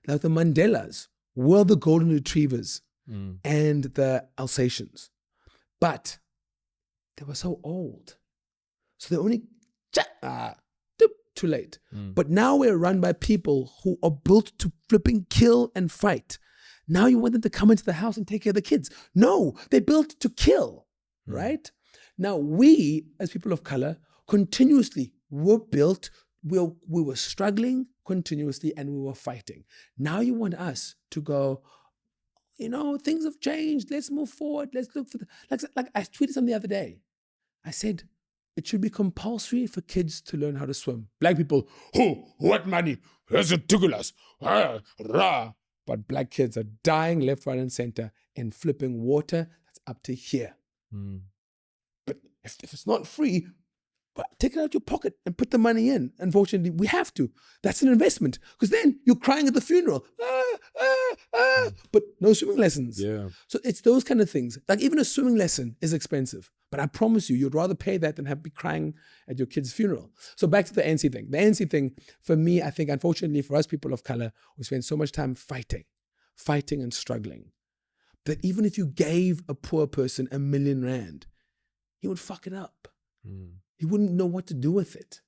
Like the Mandelas were the golden retrievers and the Alsatians. But they were so old. So they only, too late. But now we're run by people who are built to flipping kill and fight. Now you want them to come into the house and take care of the kids. No, they're built to kill, right? Now we, as people of color, continuously were built, we were struggling continuously and we were fighting. Now you want us to go, things have changed. Let's move forward. Let's look for like I tweeted something the other day. I said, it should be compulsory for kids to learn how to swim. Black people, what money? That's ridiculous. But black kids are dying left, right, and center in flipping water that's up to here. But if it's not free, take it out of your pocket and put the money in. Unfortunately, we have to. That's an investment. Because then you're crying at the funeral. But no swimming lessons.
Yeah.
So it's those kind of things. Like even a swimming lesson is expensive. But I promise you, you'd rather pay that than be crying at your kid's funeral. So back to the ANC thing. The ANC thing, for me, I think, unfortunately, for us people of color, we spend so much time fighting and struggling, that even if you gave a poor person 1 million rand, he would fuck it up. He wouldn't know what to do with it.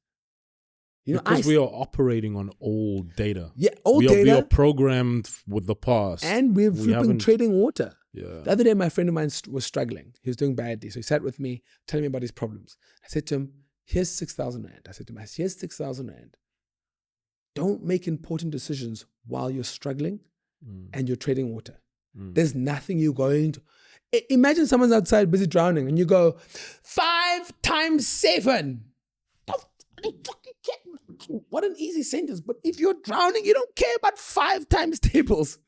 Because we are operating on old data.
Yeah, old data.
We are programmed with the past.
And we're flipping trading water.
Yeah.
The other day, my friend of mine was struggling. He was doing badly. So he sat with me, telling me about his problems. I said to him, here's 6,000 rand. I said to him, here's 6,000 rand. Don't make important decisions while you're struggling and you're trading water. There's nothing you're going to. Imagine someone's outside busy drowning and you go, 5 times 7. What an easy sentence. But if you're drowning, you don't care about 5 times tables.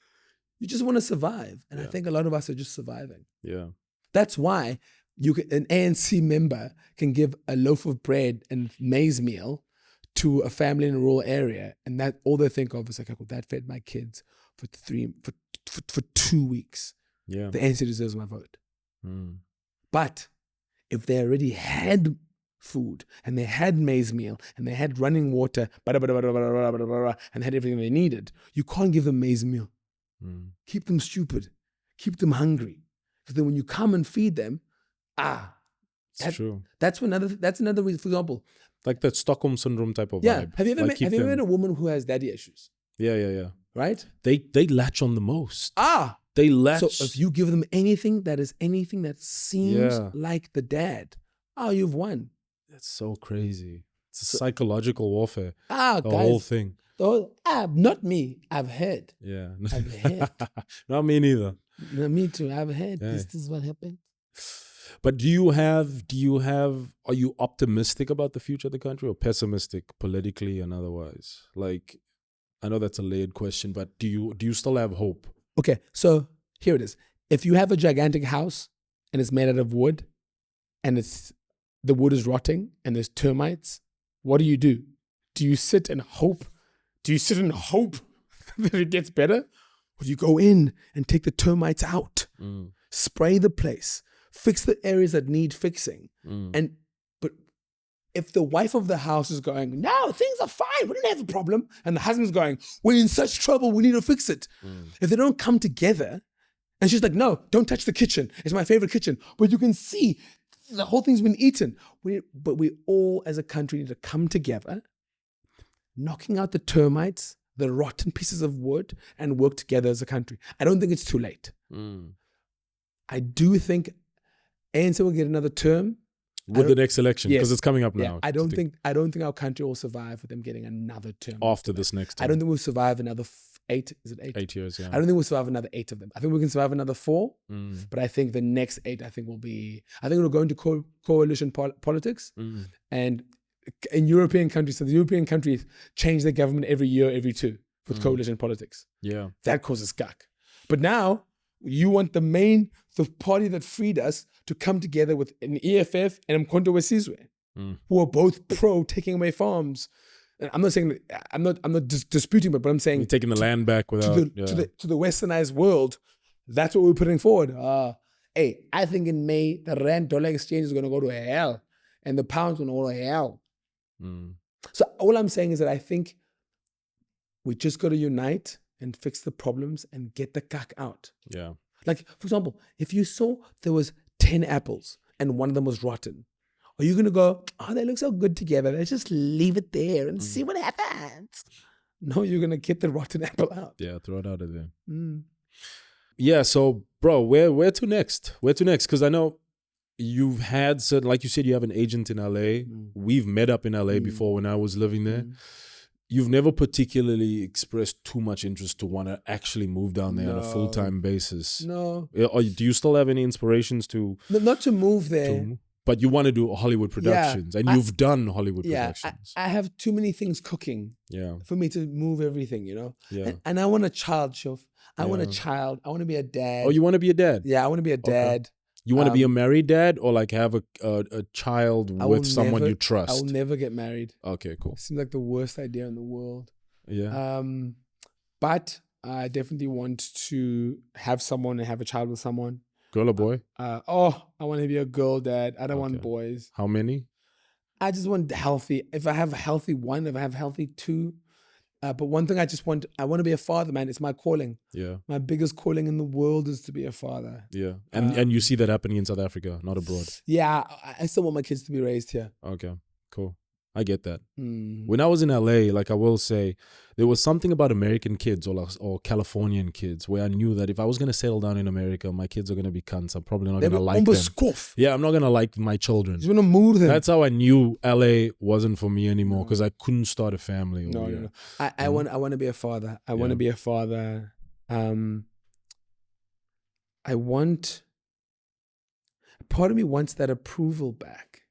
You just want to survive. And I think a lot of us are just surviving.
Yeah.
That's why an ANC member can give a loaf of bread and maize meal to a family in a rural area, and that all they think of is like, that fed my kids for 2 weeks.
Yeah.
The ANC deserves my vote. But if they already had food and they had maize meal and they had running water, and they had everything they needed, you can't give them maize meal. Keep them stupid. Keep them hungry. Because then when you come and feed them,
it's true.
That's another reason. For example,
like that Stockholm syndrome type of
yeah.
vibe.
Have you ever
like
met a woman who has daddy issues?
Yeah.
Right?
They latch on the most. They latch.
So if you give them anything that seems like the dad, you've won.
That's so crazy. It's a psychological warfare. The
guys,
whole thing.
Not me. I've heard.
Yeah.
I've heard.
Not me neither.
No, me too. I've heard.
Yeah.
This is what happened.
But are you optimistic about the future of the country or pessimistic politically and otherwise? Like, I know that's a layered question, but do you still have hope?
Okay, so here it is. If you have a gigantic house and it's made out of wood and the wood is rotting and there's termites, what do? Do you sit and hope? Do you sit and hope that it gets better? Or do you go in and take the termites out, spray the place, fix the areas that need fixing? But if the wife of the house is going, no, things are fine, we don't have a problem, and the husband's going, we're in such trouble, we need to fix it. If they don't come together, and she's like, no, don't touch the kitchen, it's my favorite kitchen, but you can see the whole thing's been eaten. But we all as a country need to come together, knocking out the termites, the rotten pieces of wood, and work together as a country. I don't think it's too late. I do think ANC will get another term
with the next election, because it's coming up now.
I don't think our country will survive with them getting another term
after this next term.
I don't think we'll survive another 8. Is it 8?
8 years. Yeah.
I don't think we'll survive another 8 of them. I think we can survive another 4. But I think the next 8, I think it'll go into coalition politics. And in European countries, so the European countries change their government every year, every 2 with coalition politics. Yeah, that causes gag. But now you want the party that freed us to come together with an EFF and Mkhonto weSizwe, who are both pro taking away farms. And I'm not saying that, I'm not disputing, but I'm saying
you're taking the land back without
to the westernized world. That's what we're putting forward. Hey, I think in May the rand-dollar exchange is going to go to hell, and the pound's going to go to hell. So all I'm saying is that I think we just got to unite and fix the problems and get the cack out. Yeah. Like, for example, if you saw there was 10 apples and one of them was rotten, are you going to go, they look so good together, let's just leave it there and see what happens? No, you're going to get the rotten apple out.
Yeah, throw it out of there. Yeah, so, bro, where to next? Where to next? Because I know you've had certain, like you said, you have an agent in LA. We've met up in LA before when I was living there. You've never particularly expressed too much interest to want to actually move down there on a full-time basis. No. Or do you still have any inspirations to...
Not to move there.
But you want to do Hollywood productions, and you've done Hollywood productions.
I have too many things cooking for me to move everything, you know? Yeah. And I want a child, Shov. I want a child. I want to be a dad.
Oh, you want to be a dad?
Yeah, I want to be a dad.
Okay. You want to be a married dad, or like have a child with someone you trust?
I will never get married.
Okay, cool.
Seems like the worst idea in the world.
Yeah.
But I definitely want to have someone and have a child with someone.
Girl or boy?
I want to be a girl dad. I don't want boys.
How many?
I just want healthy. If I have a healthy 1, if I have healthy 2. But one thing I want to be a father, man. It's my calling. Yeah. My biggest calling in the world is to be a father.
Yeah. And you see that happening in South Africa, not abroad.
Yeah. I still want my kids to be raised here.
Okay, cool. I get that. When I was in LA, like I will say, there was something about American kids or Californian kids where I knew that if I was going to settle down in America, my kids are going to be cunts. I'm probably not going to like them. Yeah, I'm not going to like my children.
You're going to move them.
That's how I knew LA wasn't for me anymore, because I couldn't start a family.
No. I want to be a father. I want to be a father. part of me wants that approval back.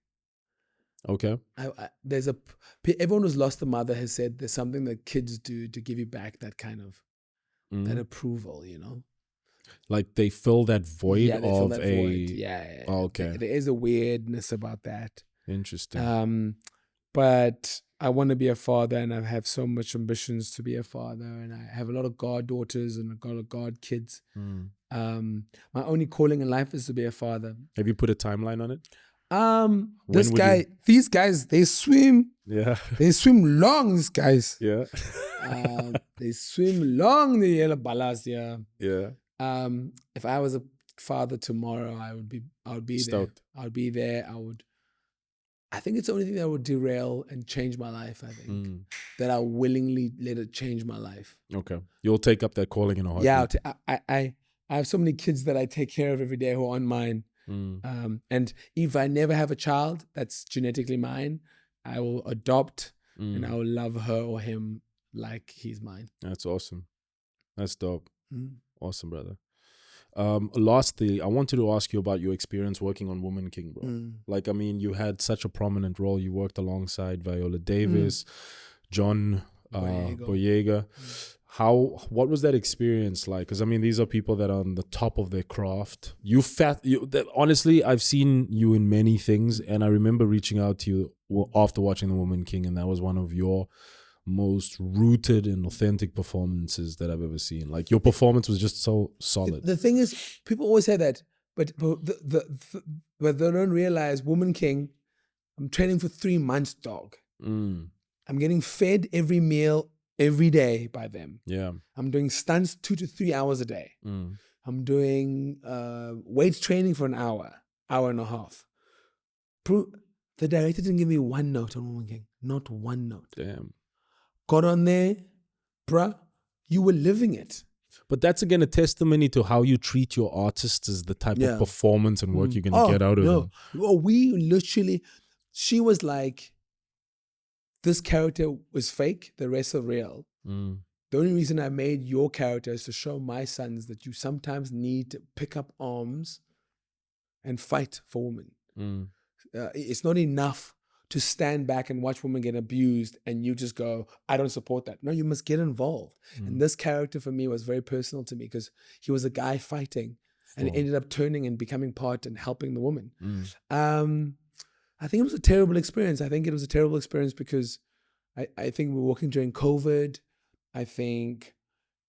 Okay.
Everyone who's lost a mother has said there's something that kids do to give you back that kind of that approval, you know.
Like they fill that void
They fill
of
that
a.
void. Yeah.
Oh, okay.
There is a weirdness about that.
Interesting.
But I want to be a father, and I have so much ambitions to be a father, and I have a lot of goddaughters and a lot of godkids. My only calling in life is to be a father.
Have you put a timeline on it?
These guys, they swim.
Yeah.
They swim long, these guys.
Yeah.
They swim long, the yellow balas, yeah.
Yeah.
If I was a father tomorrow, I would be
Stoked.
there. I would be there. I think it's the only thing that would derail and change my life, I think. That I willingly let it change my life.
Okay. You'll take up that calling in a heartbeat.
Yeah, I have so many kids that I take care of every day who aren't mine. And if I never have a child that's genetically mine, I will adopt and I will love her or him like he's mine.
That's awesome. That's dope. Awesome, brother. Lastly, I wanted to ask you about your experience working on Woman King, bro. Like, I mean, you had such a prominent role. You worked alongside Viola Davis, John Boyega. What was that experience like? Because I mean, these are people that are on the top of their craft. Honestly, I've seen you in many things, and I remember reaching out to you after watching The Woman King, and that was one of your most rooted and authentic performances that I've ever seen. Like, your performance was just so solid.
The thing is, people always say that, but they don't realize Woman King, I'm training for 3 months, dog. I'm getting fed every meal every day by them. Yeah. I'm doing stunts 2 to 3 hours a day. I'm doing weight training for an hour and a half. The director didn't give me one note on Woman King. Not one note.
Damn.
Got on there, bruh, you were living it.
But that's again a testimony to how you treat your artists as the type of performance and work you're going to get out of them.
Well, she was like, this character was fake, the rest are real. The only reason I made your character is to show my sons that you sometimes need to pick up arms and fight for women. It's not enough to stand back and watch women get abused and you just go, I don't support that. No, you must get involved. And this character for me was very personal to me because he was a guy fighting and ended up turning and becoming part and helping the woman. I think it was a terrible experience. I think it was a terrible experience because I think we were working during COVID. I think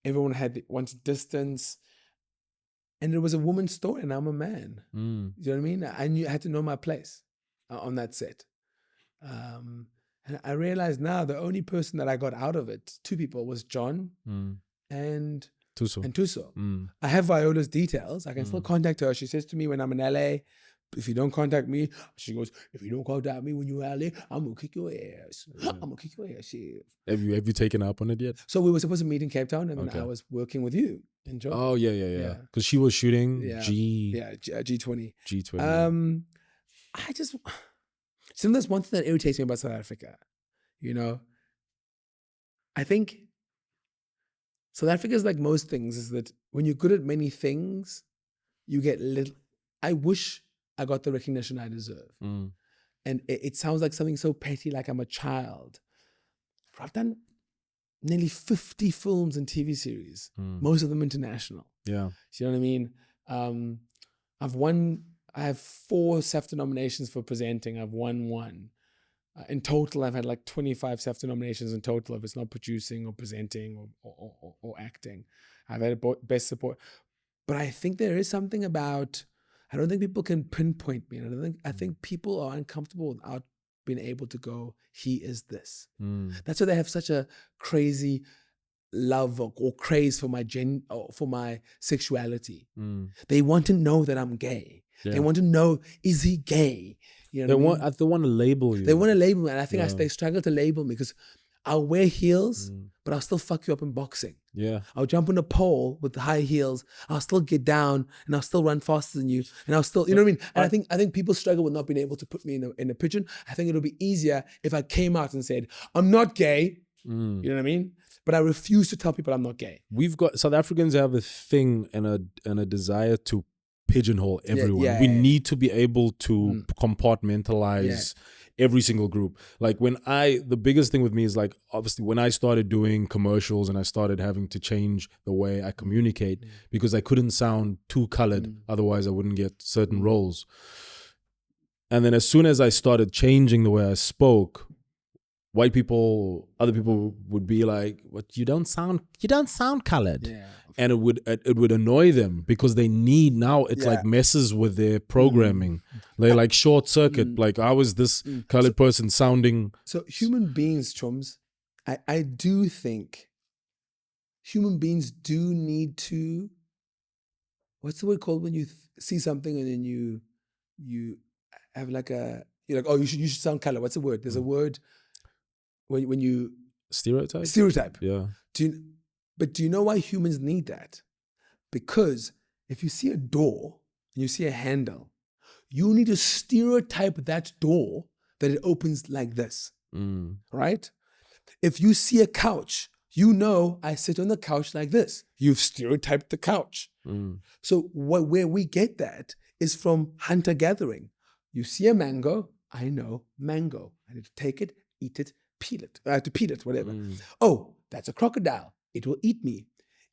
everyone wanted distance. And it was a woman's story and I'm a man. You know what I mean? I had to know my place on that set. And I realized now the only person that I got out of it, 2 people, was John and Tuso. I have Viola's details. I can still contact her. She says to me when I'm in LA, if you don't contact me, she goes, if you don't contact me when you're in LA, I'm gonna kick your ass. I'm gonna kick your ass.
Have you taken up on it yet?
So we were supposed to meet in Cape Town and then I was working with you in John.
Oh yeah. Because she was shooting
G20.
G20.
There's one thing that irritates me about South Africa. You know, I think South Africa is like most things, is that when you're good at many things, you get little. I wish I got the recognition I deserve. And it sounds like something so petty, like I'm a child. But I've done nearly 50 films and TV series, most of them international. Yeah. You know what I mean? I have 4 SAFTA nominations for presenting. I've won 1. In total, I've had like 25 SAFTA nominations in total if it's not producing or presenting or acting. I've had a best support. But I think there is something about, I don't think people can pinpoint me. And I think people are uncomfortable without being able to go, he is this. That's why they have such a crazy love or craze for my sexuality. They want to know that I'm gay. Yeah. They want to know, is he gay? You know
they want to label you.
They want to label me. And I think they struggle to label me because I'll wear heels, but I'll still fuck you up in boxing. Yeah. I'll jump on a pole with the high heels. I'll still get down and I'll still run faster than you. And I'll still, you know what I mean? And I think people struggle with not being able to put me in a pigeon. I think it'll be easier if I came out and said, I'm not gay. You know what I mean? but I refuse to tell people I'm not gay.
We've got South Africans have a thing and a desire to pigeonhole everyone. We need to be able to compartmentalize every single group. Like the biggest thing with me is like, obviously when I started doing commercials and I started having to change the way I communicate because I couldn't sound too colored, otherwise I wouldn't get certain roles. And then as soon as I started changing the way I spoke, white people, other people would be like, "What? You don't sound colored," and it would annoy them because they need now. It's like messes with their programming. They like short circuit. Like I was this colored person sounding.
So human beings, chums, I do think human beings do need to. What's the word called when you see something and then you have like you're like, oh, you should sound colored. What's the word? There's a word. When you stereotype,
yeah.
But do you know why humans need that? Because if you see a door and you see a handle, you need to stereotype that door that it opens like this, right? If you see a couch, you know I sit on the couch like this. You've stereotyped the couch. So where we get that is from hunter-gathering. You see a mango, I know mango. I need to take it, eat it, peel it. I have to peel it, whatever. Oh, that's a crocodile. It will eat me.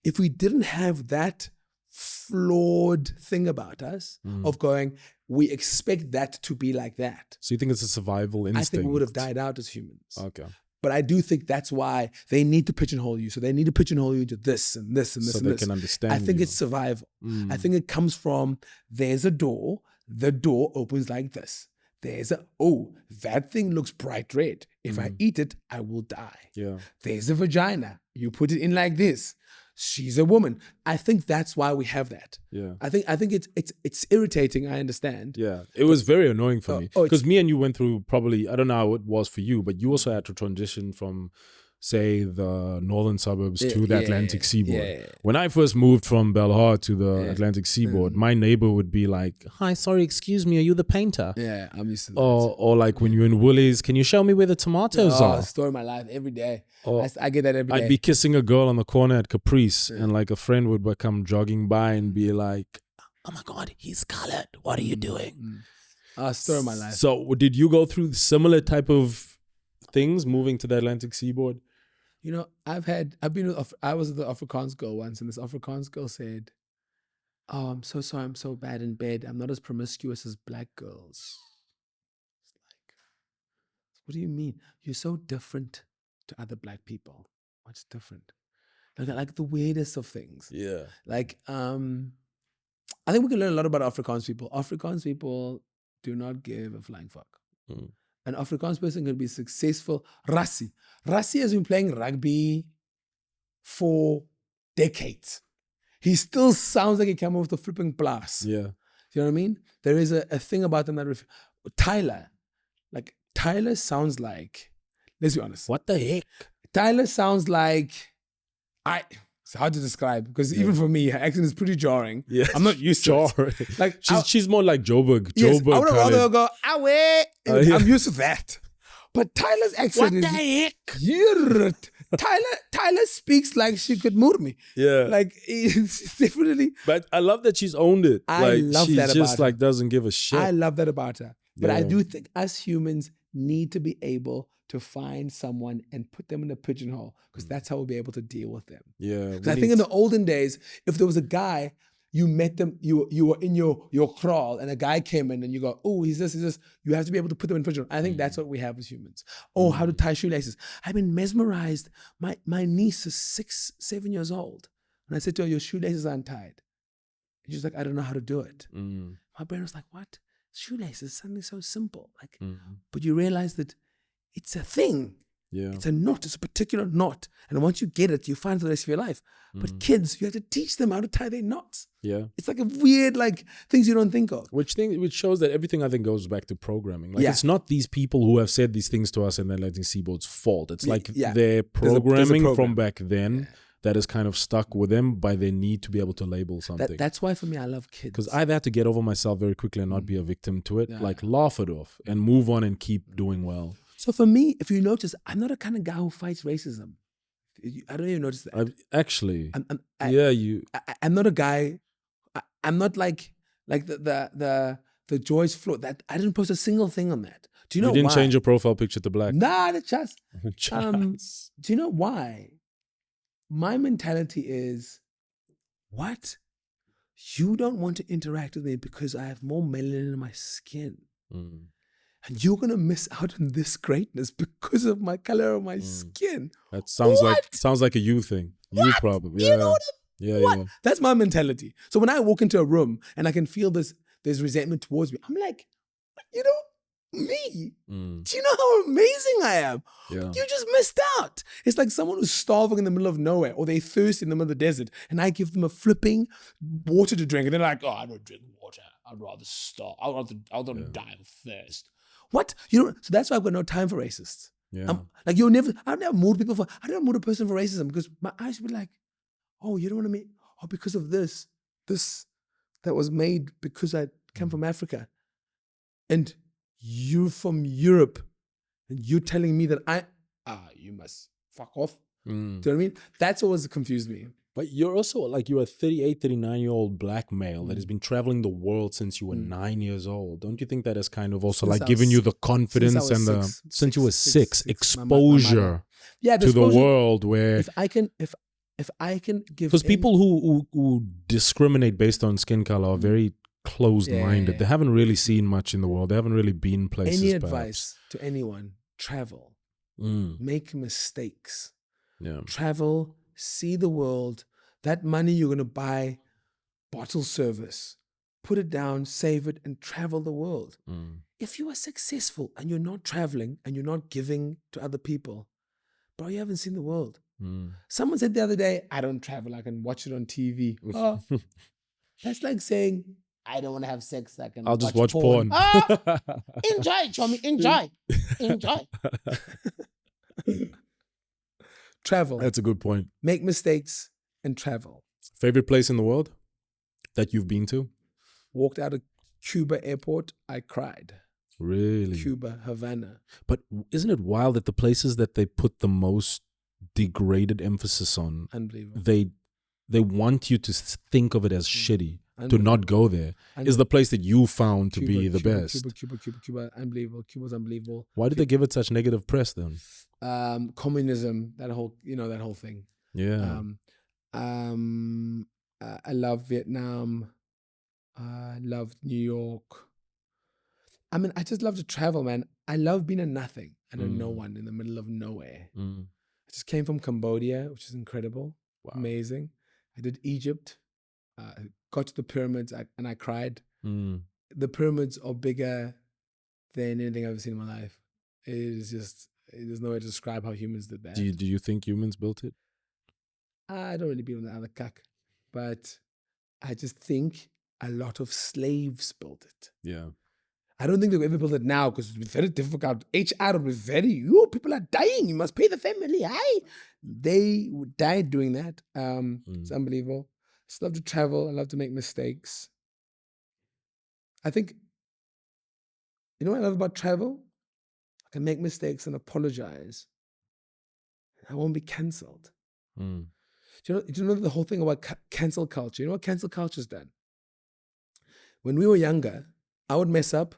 If we didn't have that flawed thing about us of going, we expect that to be like that.
So you think it's a survival instinct?
I think we would have died out as humans.
Okay.
But I do think that's why they need to pigeonhole you. So they need to pigeonhole you into this and this and this and this.
So they can understand
I think
you.
it's survival. I think it comes from, there's a door. The door opens like this. There's that thing looks bright red. If I eat it, I will die.
Yeah.
There's a vagina. You put it in like this. She's a woman. I think that's why we have that.
Yeah.
I think it's irritating. I understand.
Yeah. It was very annoying for me because me and you went through probably, I don't know how it was for you, but you also had to transition from, say, the northern suburbs to the Atlantic seaboard.
Yeah.
When I first moved from Belhar to the Atlantic seaboard, my neighbor would be like, "Hi, sorry, excuse me, are you the painter?"
Yeah, I'm used to that.
Or like when you're in Woolies, "Can you show me where the tomatoes are?"
Story of my life every day. I get that every day.
I'd be kissing a girl on the corner at Caprice and like a friend would come jogging by and be like, "Oh my God, he's colored. What are you doing?"
Story of my life.
So did you go through similar type of things moving to the Atlantic seaboard?
You know, I was with the Afrikaans girl once, and this Afrikaans girl said, "Oh, I'm so sorry, I'm so bad in bed. I'm not as promiscuous as black girls." It's like, what do you mean? You're so different to other black people. What's different? Like the weirdest of things.
Yeah.
Like, I think we can learn a lot about Afrikaans people. Afrikaans people do not give a flying fuck. An Afrikaans person can be successful. Rassie has been playing rugby for decades. He still sounds like he came off the flipping blast.
Yeah.
Do you know what I mean? There is a thing about them that Tyler sounds like, let's be honest.
What the heck?
Tyler sounds like, it's hard to describe because even for me, her accent is pretty jarring.
Yeah.
I'm not used to it. Like
she's more like Joburg.
Yes,
Joburg.
I would rather go, awe.
Yeah.
I'm used to that. But Tyler's accent
What the heck?
Tyler speaks like she could murder me.
Yeah.
Like, it's definitely.
But I love that she's owned it.
I love that about her.
She just like doesn't give a shit.
I love that about her. But I
Yeah.
do think us humans need to be able to find someone and put them in a pigeonhole because that's how we'll be able to deal with them.
Yeah.
I think in the olden days, if there was a guy, you met them, you were in your kraal and a guy came in and you go, oh, he's this, you have to be able to put them in pigeonhole. I think that's what we have as humans. Oh, how to tie shoelaces. I've been mesmerized. My niece is 6-7 years old. And I said to her, your shoelaces are untied. And she's like, I don't know how to do it. My brain was like, what? Shoelaces, something so simple. Like, but you realize that it's a thing.
Yeah.
It's a knot. It's a particular knot. And once you get it, you find it for the rest of your life. But kids, you have to teach them how to tie their knots.
Yeah.
It's like a weird, things you don't think of.
Which shows that everything I think goes back to programming. Like it's not these people who have said these things to us in the Atlantic Seaboard's fault. It's like their programming from back then that is kind of stuck with them by their need to be able to label something.
That's why for me, I love kids.
Because I've had to get over myself very quickly and not be a victim to it. Like laugh it off and move on and keep doing well.
So for me, if you notice, I'm not a kind of guy who fights racism. I don't even notice that.
Actually,
I'm not a guy. I'm not like the Joyce floor. That I didn't post a single thing on that. Do you know why?
You didn't change your profile picture to black.
Nah, that's just.
Just.
Do you know why? My mentality is, what? You don't want to interact with me because I have more melanin in my skin. And you're going to miss out on this greatness because of my color of my skin.
That sounds like a you thing. You problem. Yeah.
You know what?
Yeah.
That's my mentality. So when I walk into a room and I can feel there's resentment towards me, I'm like, you know, me. Do you know how amazing I am?
Yeah.
You just missed out. It's like someone who's starving in the middle of nowhere, or they thirst in the middle of the desert, and I give them a flipping water to drink, and they're like, "Oh, I don't drink water. I'd rather starve. I'd rather die of thirst." What? So that's why I've got no time for racists.
Yeah.
Like I don't have mood people for. I don't mood a person for racism because my eyes would be like, "Oh, you don't want to meet? Oh, because of this that was made because I came from Africa, and you're from Europe, and you're telling me that you must fuck off." Do you know what I mean? That's always confused me.
But you're also like, you're a 38, 39-year-old black male that has been traveling the world since you were 9 years old. Don't you think that has kind of also
Since
like given you the confidence since you were six, exposure to the world where...
If I can give...
Because people who discriminate based on skin color are very closed-minded. They haven't really seen much in the world. They haven't really been places.
Any advice to anyone, travel. Make mistakes.
Yeah.
Travel, see the world. That money you're going to buy bottle service. Put it down, save it, and travel the world. If you are successful and you're not traveling and you're not giving to other people, bro, you haven't seen the world. Someone said the other day, I don't travel, I can watch it on TV. Oh, that's like saying, I don't want to have sex, I'll
just watch porn.
Enjoy, Chommy, enjoy. Travel.
That's a good point.
Make mistakes and travel.
Favorite place in the world that you've been to?
Walked out of Cuba airport, I cried.
Really?
Cuba, Havana.
But isn't it wild that the places that they put the most degraded emphasis on,
unbelievable,
they want you to think of it as shitty, to not go there, is the place that you found to be the best.
Cuba, unbelievable. Cuba's unbelievable.
Why did they give it such negative press then?
Communism, that whole thing.
Yeah.
I love Vietnam. I loved New York. I mean, I just love to travel, man. I love being a nothing and a no one in the middle of nowhere. I just came from Cambodia, which is incredible. Wow. Amazing. I did Egypt. Got to the pyramids and I cried. The pyramids are bigger than anything I've ever seen in my life. It is just, there's no way to describe how humans did that.
Do you think humans built it?
I don't really believe in the other cuck, but I just think a lot of slaves built it.
Yeah.
I don't think they'll ever build it now because it's very difficult. HR will be very, people are dying. You must pay the family. They died doing that. It's unbelievable. I just love to travel. I love to make mistakes. I think, you know what I love about travel? I can make mistakes and apologize. I won't be cancelled. Do you know the whole thing about cancel culture? You know what cancel culture has done? When we were younger, I would mess up.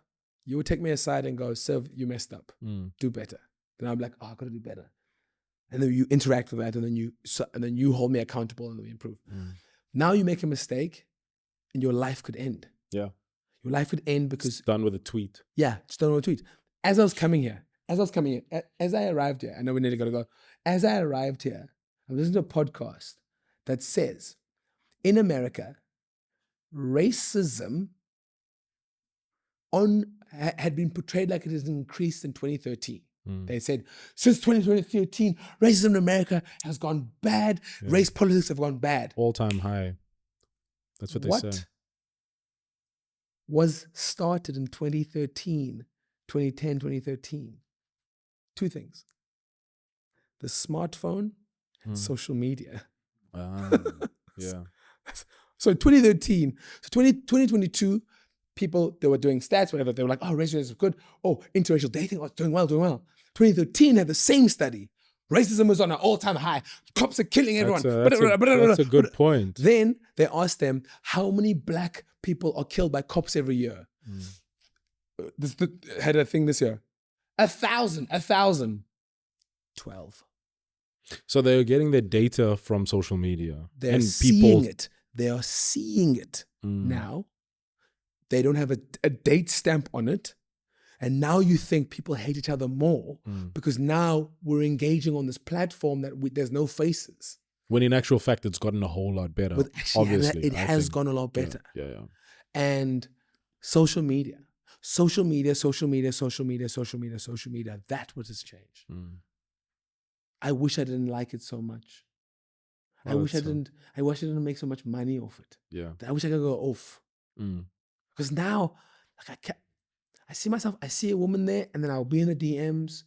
You would take me aside and go, Siv, you messed up. Do better. Then I'm like, I got to do better. And then you interact with that, and then you hold me accountable, and then we improve. Now you make a mistake, and your life could end.
Yeah,
your life could end because
it's done with a tweet.
Yeah, it's done with a tweet. As I was coming here, as I arrived here, I know we nearly got to go. As I arrived here, I listened to a podcast that says, in America, racism had been portrayed like it has increased in 2013. They said, since 2013, racism in America has gone bad. Yeah. Race politics have gone bad.
All-time high. That's what they say.
What was started in 2013, 2010, 2013? Two things. The smartphone and social media.
Yeah.
So 2013, 2022, people, they were doing stats, whatever. They were like, oh, race is good. Oh, interracial dating, doing well. 2013 had the same study. Racism is on an all-time high. Cops are killing everyone.
That's a good point.
Then they ask them, how many black people are killed by cops every year? Had a thing this year. 1,000. 12.
So they're getting their data from social media.
They're seeing it. They are seeing it now. They don't have a date stamp on it. And now you think people hate each other more because now we're engaging on this platform that there's no faces.
When in actual fact, it's gotten a whole lot better.
But actually,
obviously,
it has gone a lot better.
Yeah.
And social media, that's what has changed. I wish I didn't like it so much. I wish I didn't make so much money off it.
Yeah.
I wish I could go off. Because now, like I see a woman there, and then I'll be in the DMs.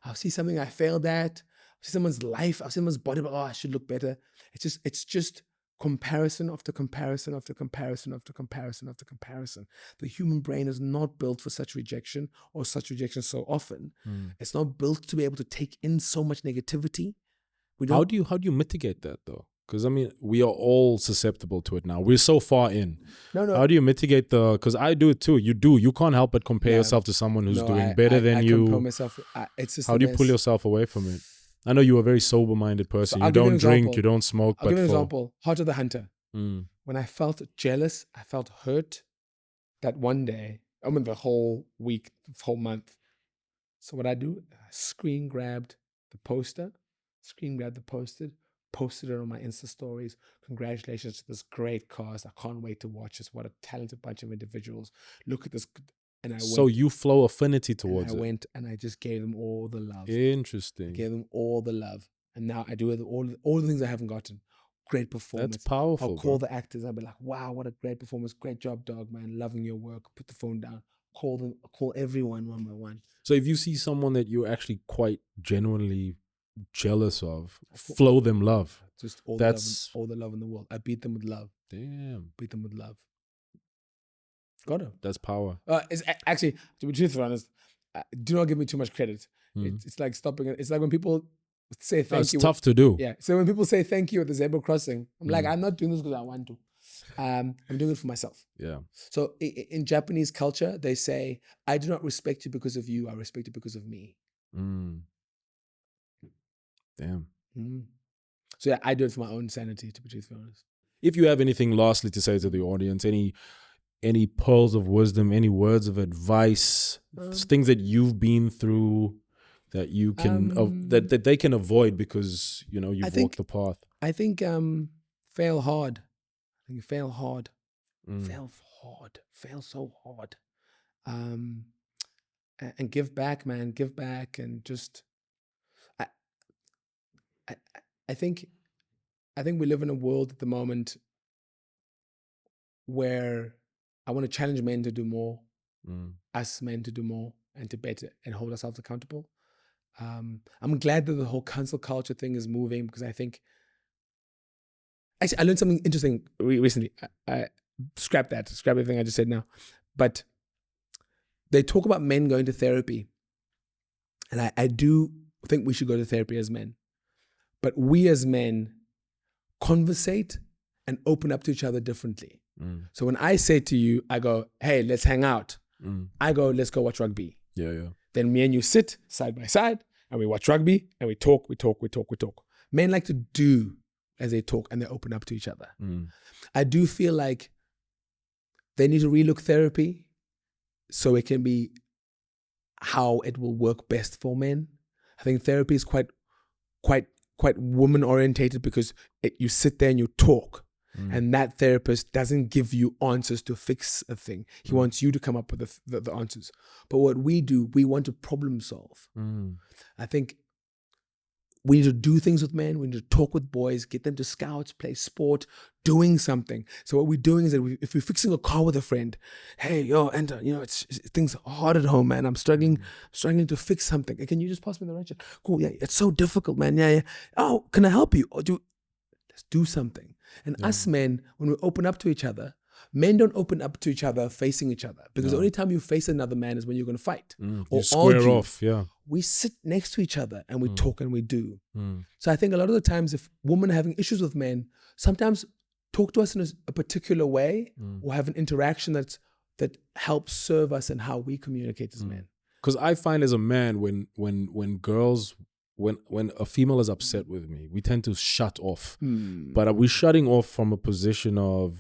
I'll see something I failed at. I'll see someone's life. I'll see someone's body, but I should look better. It's just comparison after comparison after comparison after comparison after comparison. The human brain is not built for such rejection or such rejection so often. It's not built to be able to take in so much negativity.
How do you mitigate that though? Because I mean, we are all susceptible to it now. We're so far in.
No.
How do you mitigate because I do it too. You can't help but compare yourself to someone who's doing better than you.
Compare myself. It's just
how do you pull yourself away from it? I know you're a very sober-minded person.
So
you don't drink, you don't smoke.
I'll give you an example. Heart of the Hunter. When I felt jealous, I felt hurt that one day, the whole week, the whole month. So what I do, I screen grabbed the poster, posted it on my Insta stories. Congratulations to this great cast. I can't wait to watch this. What a talented bunch of individuals. Look at this. And
so you flow affinity towards it.
I went and I just gave them all the love.
Interesting.
I gave them all the love. And now I do it all the things I haven't gotten. Great performance.
That's powerful.
I'll call the actors. I'll be like, wow, what a great performance. Great job, dog, man. Loving your work. Put the phone down. Call them. Call everyone one by one.
So if you see someone that you're actually quite genuinely jealous of, flow them love.
Just all the love in the world. I beat them with love.
Damn.
Beat them with love. Got it.
That's power.
It's actually, to be truthfully honest, do not give me too much credit. It's like stopping it. It's like when people say thank you.
It's tough to do.
Yeah. So when people say thank you at the zebra crossing, I'm like, I'm not doing this because I want to. I'm doing it for myself.
Yeah. So
in Japanese culture, they say, I do not respect you because of you. I respect you because of me.
Damn.
So yeah, I do it for my own sanity, to be truthfully honest.
If you have anything lastly to say to the audience, any pearls of wisdom, any words of advice, things that you've been through that you can that they can avoid because you've walked the path.
I think fail hard. I think fail hard. Fail hard. Fail so hard. And give back, man. Give back and just. I think we live in a world at the moment where I want to challenge men to do more, us men to do more and to better and hold ourselves accountable. I'm glad that the whole cancel culture thing is moving because I think, actually, I learned something interesting recently. I scrap everything I just said now. But they talk about men going to therapy. And I do think we should go to therapy as men. But we as men conversate and open up to each other differently. So when I say to you, I go, hey, let's hang out. I go, let's go watch rugby.
Yeah.
Then me and you sit side by side and we watch rugby and we talk. Men like to do as they talk and they open up to each other. I do feel like they need to relook therapy so it can be how it will work best for men. I think therapy is quite woman orientated because you sit there and you talk. And that therapist doesn't give you answers to fix a thing. He wants you to come up with the answers. But what we do, we want to problem solve. I think we need to do things with men. We need to talk with boys, get them to scouts, play sport, doing something. So what we're doing is that if we're fixing a car with a friend, hey, yo, Anton, things are hard at home, man. I'm struggling to fix something. Can you just pass me the right? Cool, yeah, it's so difficult, man. Yeah. Oh, can I help you? Let's do something. And us men, when we open up to each other, men don't open up to each other facing each other because the only time you face another man is when you're going to fight or
square
argue,
off,
we sit next to each other and we talk and we do.
Mm.
So I think a lot of the times if women are having issues with men, sometimes talk to us in a particular way or have an interaction that helps serve us in how we communicate as men.
Because I find as a man, when a female is upset with me, we tend to shut off. But are we shutting off from a position of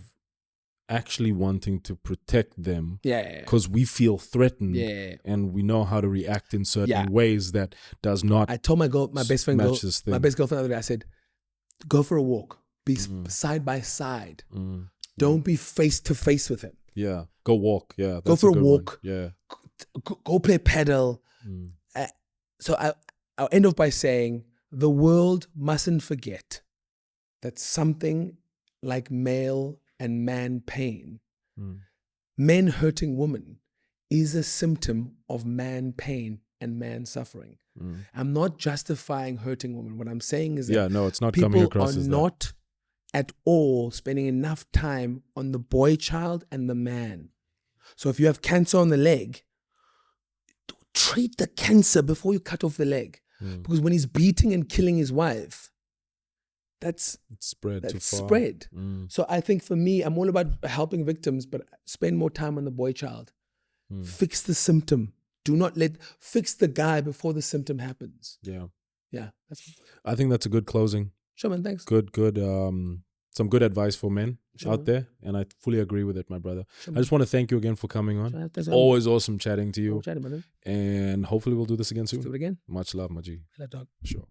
actually wanting to protect them? Because we feel threatened and we know how to react in certain ways that does not.
I told my best friend, my best girlfriend the other day, I said, go for a walk. Be side by side. Don't be face to face with him.
Yeah. Go walk. Yeah.
Go for a walk.
One. Yeah.
Go play paddle. So I'll end off by saying the world mustn't forget that something like male and man pain, men hurting women, is a symptom of man pain and man suffering. I'm not justifying hurting women. What I'm saying is that
it's not coming across
people
as
are not at all spending enough time on the boy child and the man. So if you have cancer on the leg, treat the cancer before you cut off the leg. Because when he's beating and killing his wife, it's spread. So I think for me, I'm all about helping victims, but spend more time on the boy child. Fix the symptom. Do not fix the guy before the symptom happens. Yeah.
I think that's a good closing.
Sure, man, thanks.
Good. Some good advice for men out there, and I fully agree with it, my brother. I just want to thank you again for coming on. Always awesome chatting to you. And hopefully we'll do this again soon.
Let's do it again.
Much love, my G.
Hello, dog.
Sure.